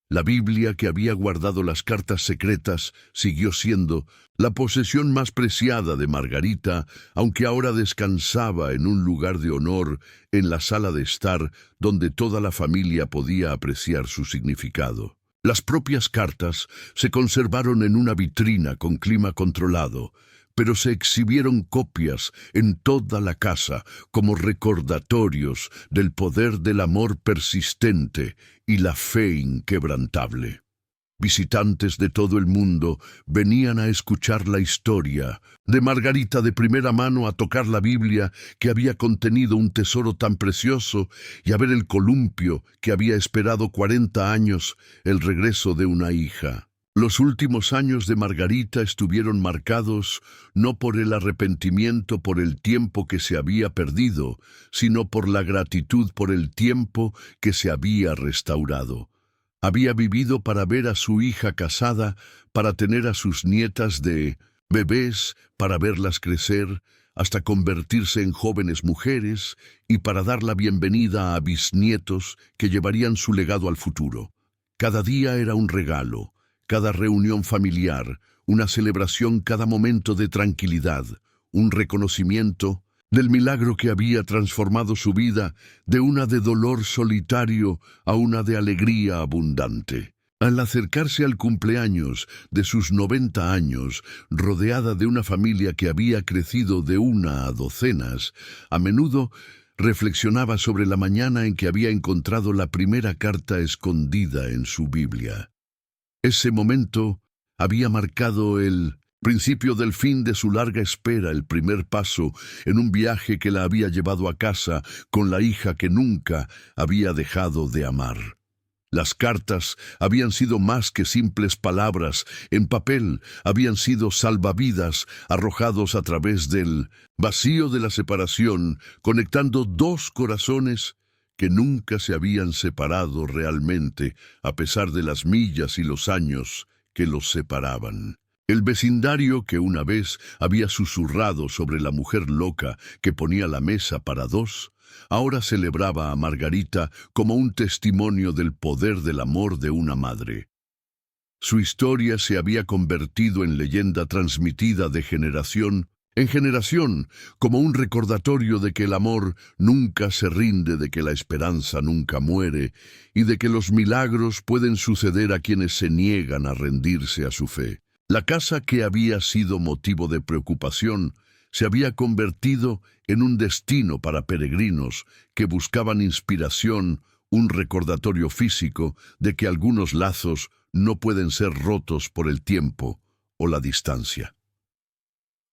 La Biblia, que había guardado las cartas secretas, siguió siendo la posesión más preciada de Margarita, aunque ahora descansaba en un lugar de honor en la sala de estar donde toda la familia podía apreciar su significado. Las propias cartas se conservaron en una vitrina con clima controlado, pero se exhibieron copias en toda la casa como recordatorios del poder del amor persistente y la fe inquebrantable. Visitantes de todo el mundo venían a escuchar la historia de Margarita de primera mano, a tocar la Biblia que había contenido un tesoro tan precioso y a ver el columpio que había esperado 40 años el regreso de una hija. Los últimos años de Margarita estuvieron marcados no por el arrepentimiento por el tiempo que se había perdido, sino por la gratitud por el tiempo que se había restaurado. Había vivido para ver a su hija casada, para tener a sus nietas de bebés, para verlas crecer, hasta convertirse en jóvenes mujeres, y para dar la bienvenida a bisnietos que llevarían su legado al futuro. Cada día era un regalo. Cada reunión familiar, una celebración, cada momento de tranquilidad, un reconocimiento del milagro que había transformado su vida de una de dolor solitario a una de alegría abundante. Al acercarse al cumpleaños de sus 90 años, rodeada de una familia que había crecido de 1 a docenas, a menudo reflexionaba sobre la mañana en que había encontrado la primera carta escondida en su Biblia. Ese momento había marcado el principio del fin de su larga espera, el primer paso en un viaje que la había llevado a casa con la hija que nunca había dejado de amar. Las cartas habían sido más que simples palabras en papel, habían sido salvavidas arrojados a través del vacío de la separación, conectando 2 corazones que nunca se habían separado realmente, a pesar de las millas y los años que los separaban. El vecindario que una vez había susurrado sobre la mujer loca que ponía la mesa para 2, ahora celebraba a Margarita como un testimonio del poder del amor de una madre. Su historia se había convertido en leyenda transmitida de generación en generación, como un recordatorio de que el amor nunca se rinde, de que la esperanza nunca muere y de que los milagros pueden suceder a quienes se niegan a rendirse a su fe. La casa, que había sido motivo de preocupación, se había convertido en un destino para peregrinos que buscaban inspiración, un recordatorio físico de que algunos lazos no pueden ser rotos por el tiempo o la distancia.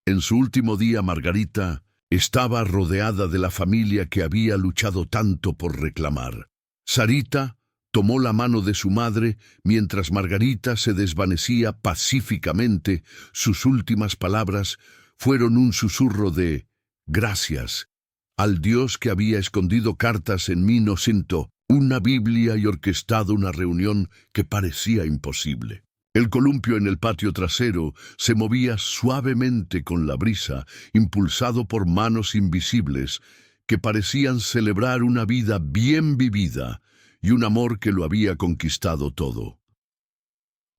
En su último día, Margarita estaba rodeada de la familia que había luchado tanto por reclamar. Sarita tomó la mano de su madre mientras Margarita se desvanecía pacíficamente. Sus últimas palabras fueron un susurro de «Gracias al Dios que había escondido cartas en mi inocente, una Biblia y orquestado una reunión que parecía imposible». El columpio en el patio trasero se movía suavemente con la brisa, impulsado por manos invisibles que parecían celebrar una vida bien vivida y un amor que lo había conquistado todo.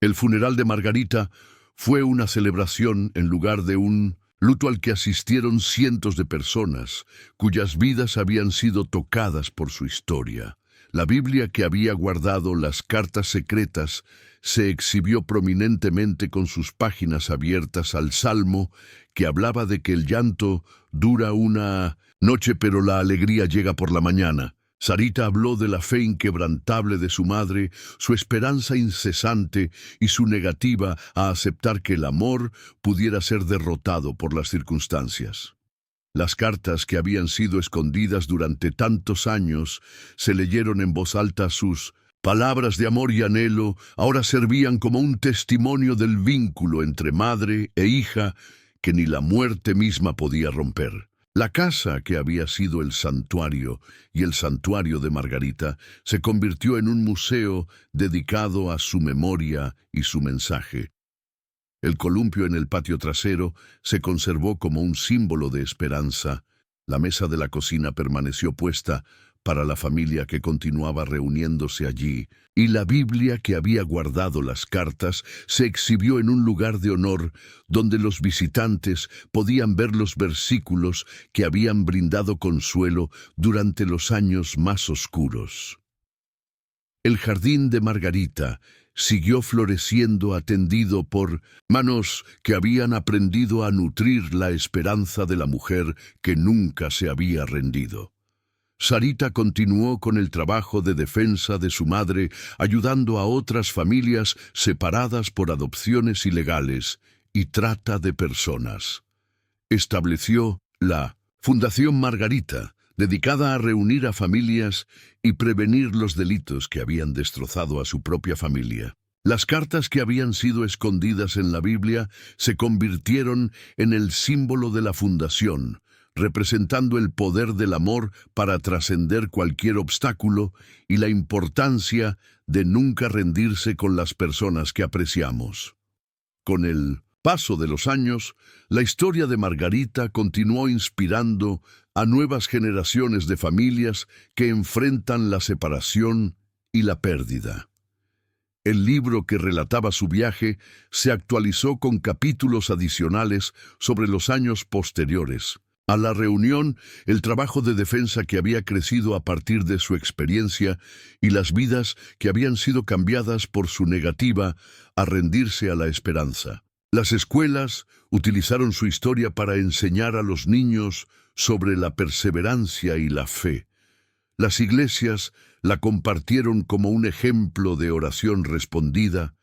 El funeral de Margarita fue una celebración en lugar de un luto al que asistieron cientos de personas, cuyas vidas habían sido tocadas por su historia. La Biblia que había guardado las cartas secretas se exhibió prominentemente con sus páginas abiertas al Salmo que hablaba de que el llanto dura una noche pero la alegría llega por la mañana. Sarita habló de la fe inquebrantable de su madre, su esperanza incesante y su negativa a aceptar que el amor pudiera ser derrotado por las circunstancias. Las cartas que habían sido escondidas durante tantos años se leyeron en voz alta. Sus palabras de amor y anhelo ahora servían como un testimonio del vínculo entre madre e hija que ni la muerte misma podía romper. La casa que había sido el santuario y el santuario de Margarita se convirtió en un museo dedicado a su memoria y su mensaje. El columpio en el patio trasero se conservó como un símbolo de esperanza. La mesa de la cocina permaneció puesta para la familia que continuaba reuniéndose allí, y la Biblia que había guardado las cartas se exhibió en un lugar de honor donde los visitantes podían ver los versículos que habían brindado consuelo durante los años más oscuros. El jardín de Margarita siguió floreciendo atendido por manos que habían aprendido a nutrir la esperanza de la mujer que nunca se había rendido. Sarita continuó con el trabajo de defensa de su madre, ayudando a otras familias separadas por adopciones ilegales y trata de personas. Estableció la Fundación Margarita, dedicada a reunir a familias y prevenir los delitos que habían destrozado a su propia familia. Las cartas que habían sido escondidas en la Biblia se convirtieron en el símbolo de la fundación, representando el poder del amor para trascender cualquier obstáculo y la importancia de nunca rendirse con las personas que apreciamos. Con el paso de los años, la historia de Margarita continuó inspirando a nuevas generaciones de familias que enfrentan la separación y la pérdida. El libro que relataba su viaje se actualizó con capítulos adicionales sobre los años posteriores. A la reunión, el trabajo de defensa que había crecido a partir de su experiencia y las vidas que habían sido cambiadas por su negativa a rendirse a la esperanza. Las escuelas utilizaron su historia para enseñar a los niños sobre la perseverancia y la fe. Las iglesias la compartieron como un ejemplo de oración respondida,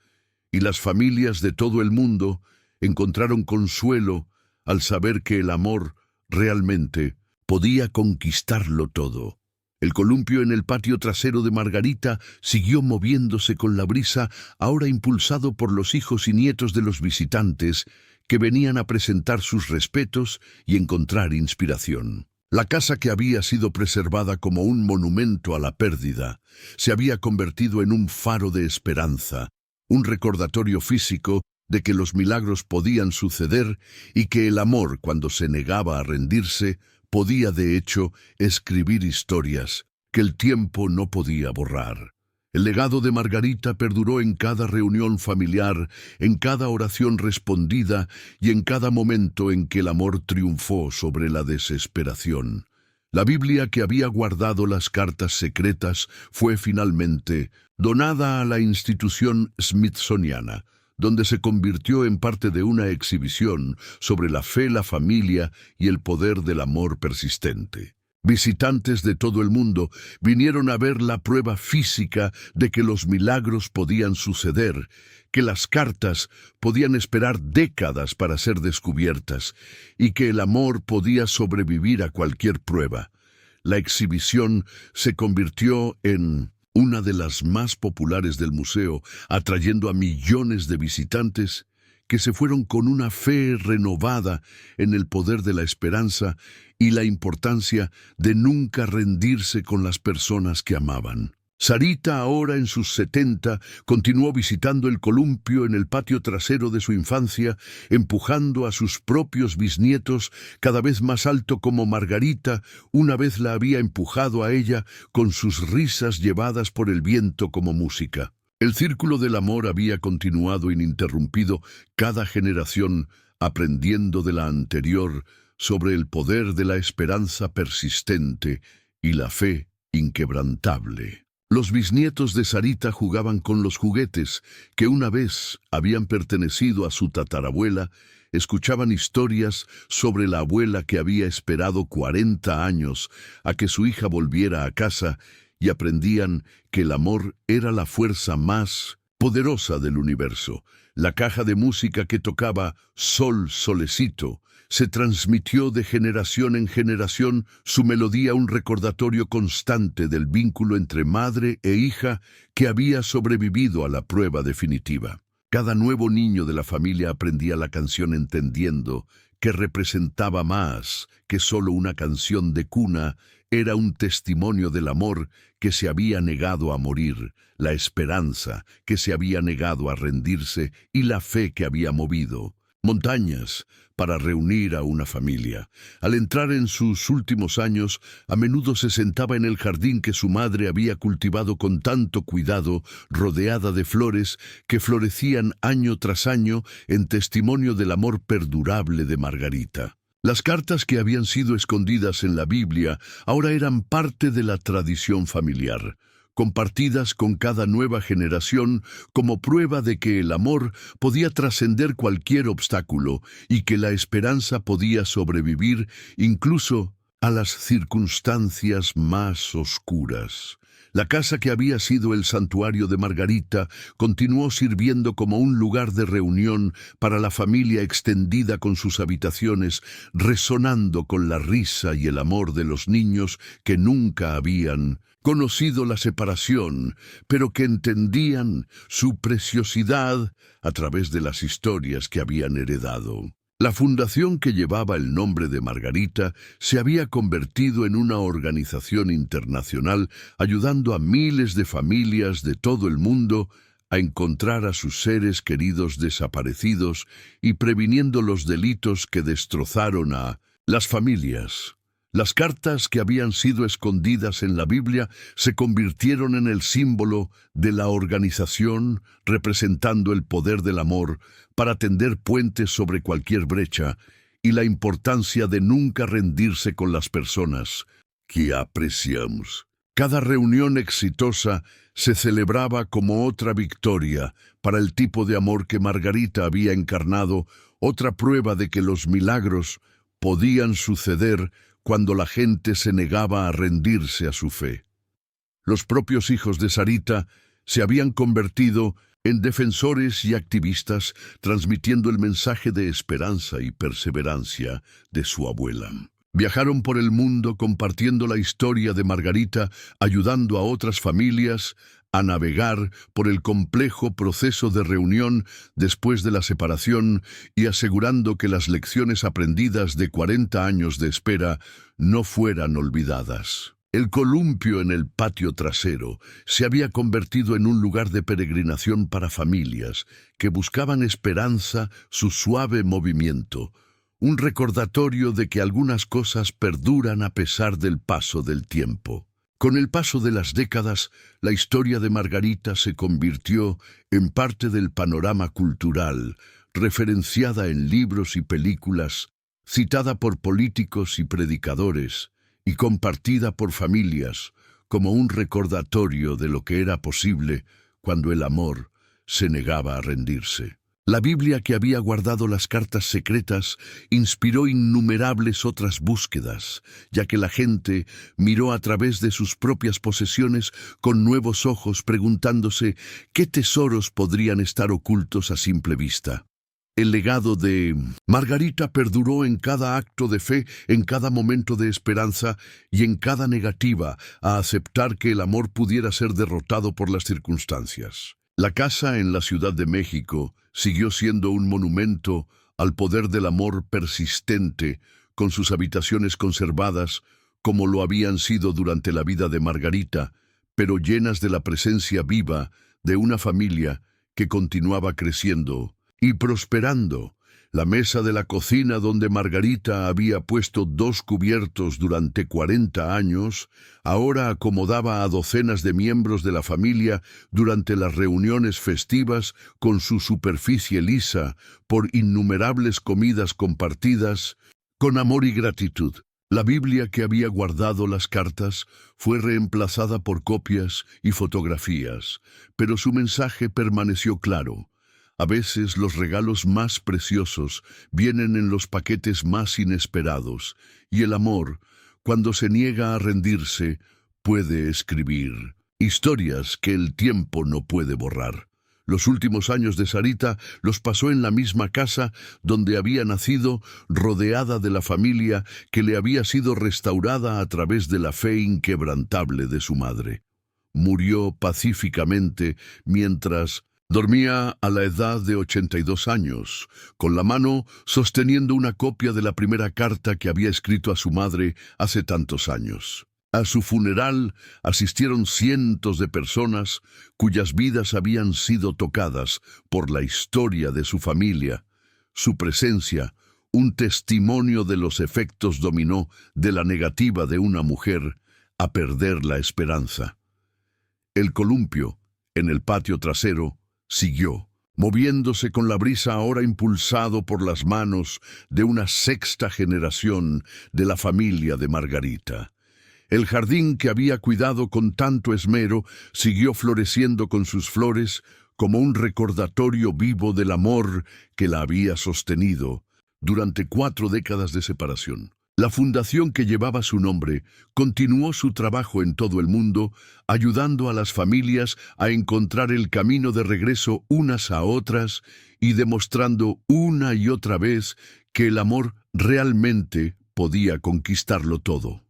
y las familias de todo el mundo encontraron consuelo al saber que el amor realmente podía conquistarlo todo. El columpio en el patio trasero de Margarita siguió moviéndose con la brisa, ahora impulsado por los hijos y nietos de los visitantes que venían a presentar sus respetos y encontrar inspiración. La casa que había sido preservada como un monumento a la pérdida se había convertido en un faro de esperanza, un recordatorio físico de que los milagros podían suceder y que el amor, cuando se negaba a rendirse, podía de hecho escribir historias que el tiempo no podía borrar. El legado de Margarita perduró en cada reunión familiar, en cada oración respondida y en cada momento en que el amor triunfó sobre la desesperación. La Biblia que había guardado las cartas secretas fue finalmente donada a la institución smithsoniana, donde se convirtió en parte de una exhibición sobre la fe, la familia y el poder del amor persistente. Visitantes de todo el mundo vinieron a ver la prueba física de que los milagros podían suceder, que las cartas podían esperar décadas para ser descubiertas y que el amor podía sobrevivir a cualquier prueba. La exhibición se convirtió en una de las más populares del museo, atrayendo a millones de visitantes que se fueron con una fe renovada en el poder de la esperanza y la importancia de nunca rendirse con las personas que amaban. Sarita, ahora en sus 70, continuó visitando el columpio en el patio trasero de su infancia, empujando a sus propios bisnietos cada vez más alto como Margarita una vez la había empujado a ella con sus risas llevadas por el viento como música. El círculo del amor había continuado ininterrumpido, cada generación aprendiendo de la anterior sobre el poder de la esperanza persistente y la fe inquebrantable. Los bisnietos de Sarita jugaban con los juguetes que una vez habían pertenecido a su tatarabuela, escuchaban historias sobre la abuela que había esperado 40 años a que su hija volviera a casa y aprendían que el amor era la fuerza más poderosa del universo. La caja de música que tocaba Sol, Solecito se transmitió de generación en generación, su melodía un recordatorio constante del vínculo entre madre e hija que había sobrevivido a la prueba definitiva. Cada nuevo niño de la familia aprendía la canción entendiendo que representaba más que solo una canción de cuna, era un testimonio del amor que se había negado a morir, la esperanza que se había negado a rendirse y la fe que había movido montañas para reunir a una familia. Al entrar en sus últimos años, a menudo se sentaba en el jardín que su madre había cultivado con tanto cuidado, rodeada de flores que florecían año tras año en testimonio del amor perdurable de Margarita. Las cartas que habían sido escondidas en la Biblia ahora eran parte de la tradición familiar, compartidas con cada nueva generación como prueba de que el amor podía trascender cualquier obstáculo y que la esperanza podía sobrevivir incluso a las circunstancias más oscuras. La casa que había sido el santuario de Margarita continuó sirviendo como un lugar de reunión para la familia extendida con sus habitaciones, resonando con la risa y el amor de los niños que nunca habían conocido la separación, pero que entendían su preciosidad a través de las historias que habían heredado. La fundación que llevaba el nombre de Margarita se había convertido en una organización internacional ayudando a miles de familias de todo el mundo a encontrar a sus seres queridos desaparecidos y previniendo los delitos que destrozaron a las familias. Las cartas que habían sido escondidas en la Biblia se convirtieron en el símbolo de la organización, representando el poder del amor para tender puentes sobre cualquier brecha y la importancia de nunca rendirse con las personas que apreciamos. Cada reunión exitosa se celebraba como otra victoria para el tipo de amor que Margarita había encarnado, otra prueba de que los milagros podían suceder cuando la gente se negaba a rendirse a su fe. Los propios hijos de Sarita se habían convertido en defensores y activistas, transmitiendo el mensaje de esperanza y perseverancia de su abuela. Viajaron por el mundo compartiendo la historia de Margarita, ayudando a otras familias a navegar por el complejo proceso de reunión después de la separación y asegurando que las lecciones aprendidas de 40 años de espera no fueran olvidadas. El columpio en el patio trasero se había convertido en un lugar de peregrinación para familias que buscaban esperanza, su suave movimiento, un recordatorio de que algunas cosas perduran a pesar del paso del tiempo. Con el paso de las décadas, la historia de Margarita se convirtió en parte del panorama cultural, referenciada en libros y películas, citada por políticos y predicadores, y compartida por familias como un recordatorio de lo que era posible cuando el amor se negaba a rendirse. La Biblia que había guardado las cartas secretas inspiró innumerables otras búsquedas, ya que la gente miró a través de sus propias posesiones con nuevos ojos preguntándose qué tesoros podrían estar ocultos a simple vista. El legado de Margarita perduró en cada acto de fe, en cada momento de esperanza y en cada negativa a aceptar que el amor pudiera ser derrotado por las circunstancias. La casa en la Ciudad de México siguió siendo un monumento al poder del amor persistente, con sus habitaciones conservadas como lo habían sido durante la vida de Margarita, pero llenas de la presencia viva de una familia que continuaba creciendo y prosperando. La mesa de la cocina donde Margarita había puesto 2 cubiertos durante 40 años, ahora acomodaba a docenas de miembros de la familia durante las reuniones festivas con su superficie lisa por innumerables comidas compartidas con amor y gratitud. La Biblia que había guardado las cartas fue reemplazada por copias y fotografías, pero su mensaje permaneció claro. A veces los regalos más preciosos vienen en los paquetes más inesperados, y el amor, cuando se niega a rendirse, puede escribir historias que el tiempo no puede borrar. Los últimos años de Sarita los pasó en la misma casa donde había nacido, rodeada de la familia que le había sido restaurada a través de la fe inquebrantable de su madre. Murió pacíficamente mientras dormía a la edad de 82 años, con la mano sosteniendo una copia de la primera carta que había escrito a su madre hace tantos años. A su funeral asistieron cientos de personas cuyas vidas habían sido tocadas por la historia de su familia. Su presencia, un testimonio de los efectos dominó de la negativa de una mujer a perder la esperanza. El columpio, en el patio trasero, siguió, moviéndose con la brisa ahora impulsado por las manos de una 6ª generación de la familia de Margarita. El jardín que había cuidado con tanto esmero siguió floreciendo con sus flores como un recordatorio vivo del amor que la había sostenido durante 4 décadas de separación. La fundación que llevaba su nombre continuó su trabajo en todo el mundo, ayudando a las familias a encontrar el camino de regreso unas a otras y demostrando una y otra vez que el amor realmente podía conquistarlo todo.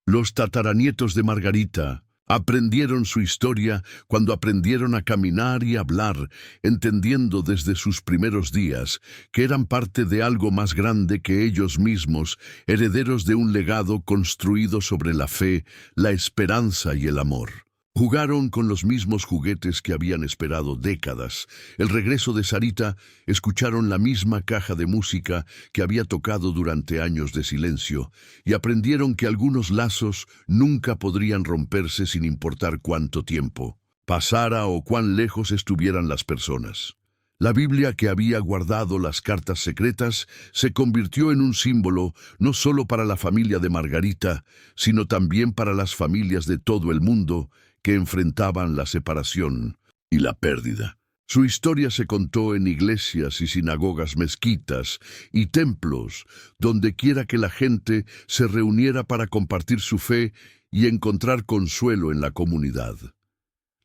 Los tataranietos de Margarita aprendieron su historia cuando aprendieron a caminar y hablar, entendiendo desde sus primeros días que eran parte de algo más grande que ellos mismos, herederos de un legado construido sobre la fe, la esperanza y el amor. Jugaron con los mismos juguetes que habían esperado décadas. El regreso de Sarita, escucharon la misma caja de música que había tocado durante años de silencio, y aprendieron que algunos lazos nunca podrían romperse sin importar cuánto tiempo pasara o cuán lejos estuvieran las personas. La Biblia que había guardado las cartas secretas se convirtió en un símbolo no solo para la familia de Margarita, sino también para las familias de todo el mundo que enfrentaban la separación y la pérdida. Su historia se contó en iglesias y sinagogas, mezquitas y templos, donde quiera que la gente se reuniera para compartir su fe y encontrar consuelo en la comunidad.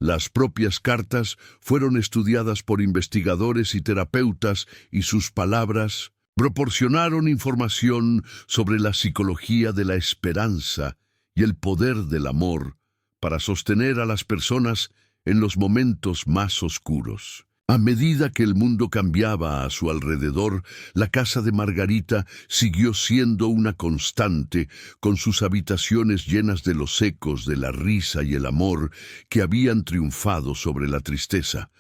Las propias cartas fueron estudiadas por investigadores y terapeutas y sus palabras proporcionaron información sobre la psicología de la esperanza y el poder del amor para sostener a las personas en los momentos más oscuros. A medida que el mundo cambiaba a su alrededor, la casa de Margarita siguió siendo una constante, con sus habitaciones llenas de los ecos de la risa y el amor que habían triunfado sobre la tristeza.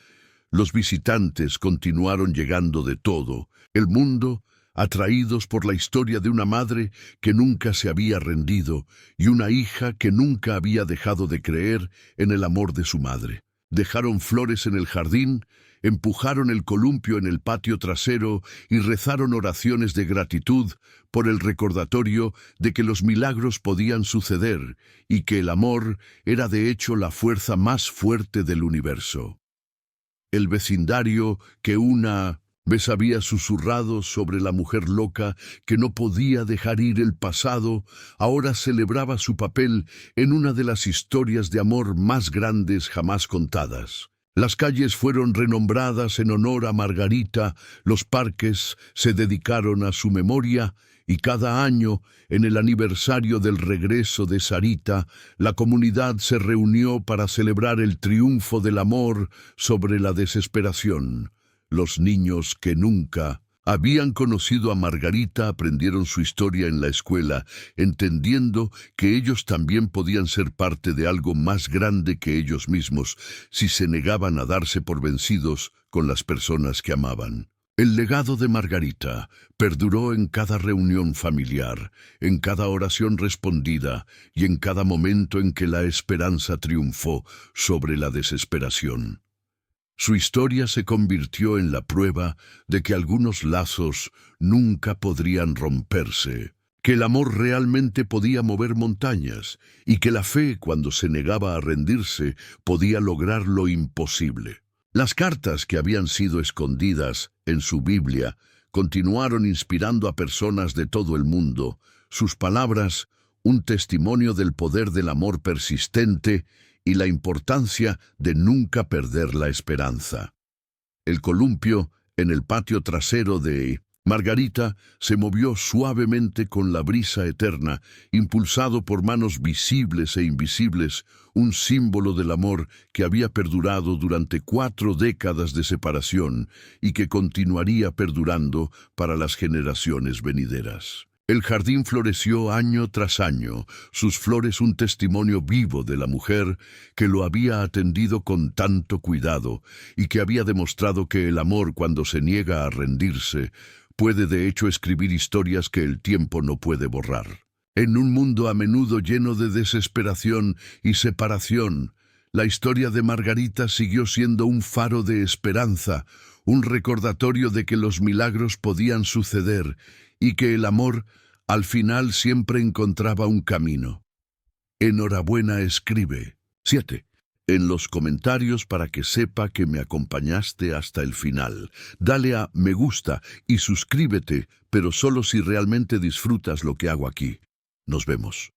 Los visitantes continuaron llegando de todo el mundo, atraídos por la historia de una madre que nunca se había rendido y una hija que nunca había dejado de creer en el amor de su madre. Dejaron flores en el jardín, empujaron el columpio en el patio trasero y rezaron oraciones de gratitud por el recordatorio de que los milagros podían suceder y que el amor era de hecho la fuerza más fuerte del universo. el vecindario que una vez había susurrado sobre la mujer loca que no podía dejar ir el pasado, ahora celebraba su papel en una de las historias de amor más grandes jamás contadas. Las calles fueron renombradas en honor a Margarita, los parques se dedicaron a su memoria y cada año, en el aniversario del regreso de Sarita, la comunidad se reunió para celebrar el triunfo del amor sobre la desesperación. Los niños que nunca habían conocido a Margarita aprendieron su historia en la escuela, entendiendo que ellos también podían ser parte de algo más grande que ellos mismos si se negaban a darse por vencidos con las personas que amaban. El legado de Margarita perduró en cada reunión familiar, en cada oración respondida y en cada momento en que la esperanza triunfó sobre la desesperación. Su historia se convirtió en la prueba de que algunos lazos nunca podrían romperse, que el amor realmente podía mover montañas y que la fe, cuando se negaba a rendirse, podía lograr lo imposible. Las cartas que habían sido escondidas en su Biblia continuaron inspirando a personas de todo el mundo. Sus palabras, un testimonio del poder del amor persistente y la importancia de nunca perder la esperanza. El columpio en el patio trasero de Margarita se movió suavemente con la brisa eterna, impulsado por manos visibles e invisibles, un símbolo del amor que había perdurado durante 4 décadas de separación y que continuaría perdurando para las generaciones venideras. El jardín floreció año tras año, sus flores un testimonio vivo de la mujer que lo había atendido con tanto cuidado y que había demostrado que el amor, cuando se niega a rendirse, puede de hecho escribir historias que el tiempo no puede borrar. En un mundo a menudo lleno de desesperación y separación, la historia de Margarita siguió siendo un faro de esperanza, un recordatorio de que los milagros podían suceder y que el amor, al final, siempre encontraba un camino. Enhorabuena, escribe 7 en los comentarios para que sepa que me acompañaste hasta el final. Dale a me gusta y suscríbete, pero solo si realmente disfrutas lo que hago aquí. Nos vemos.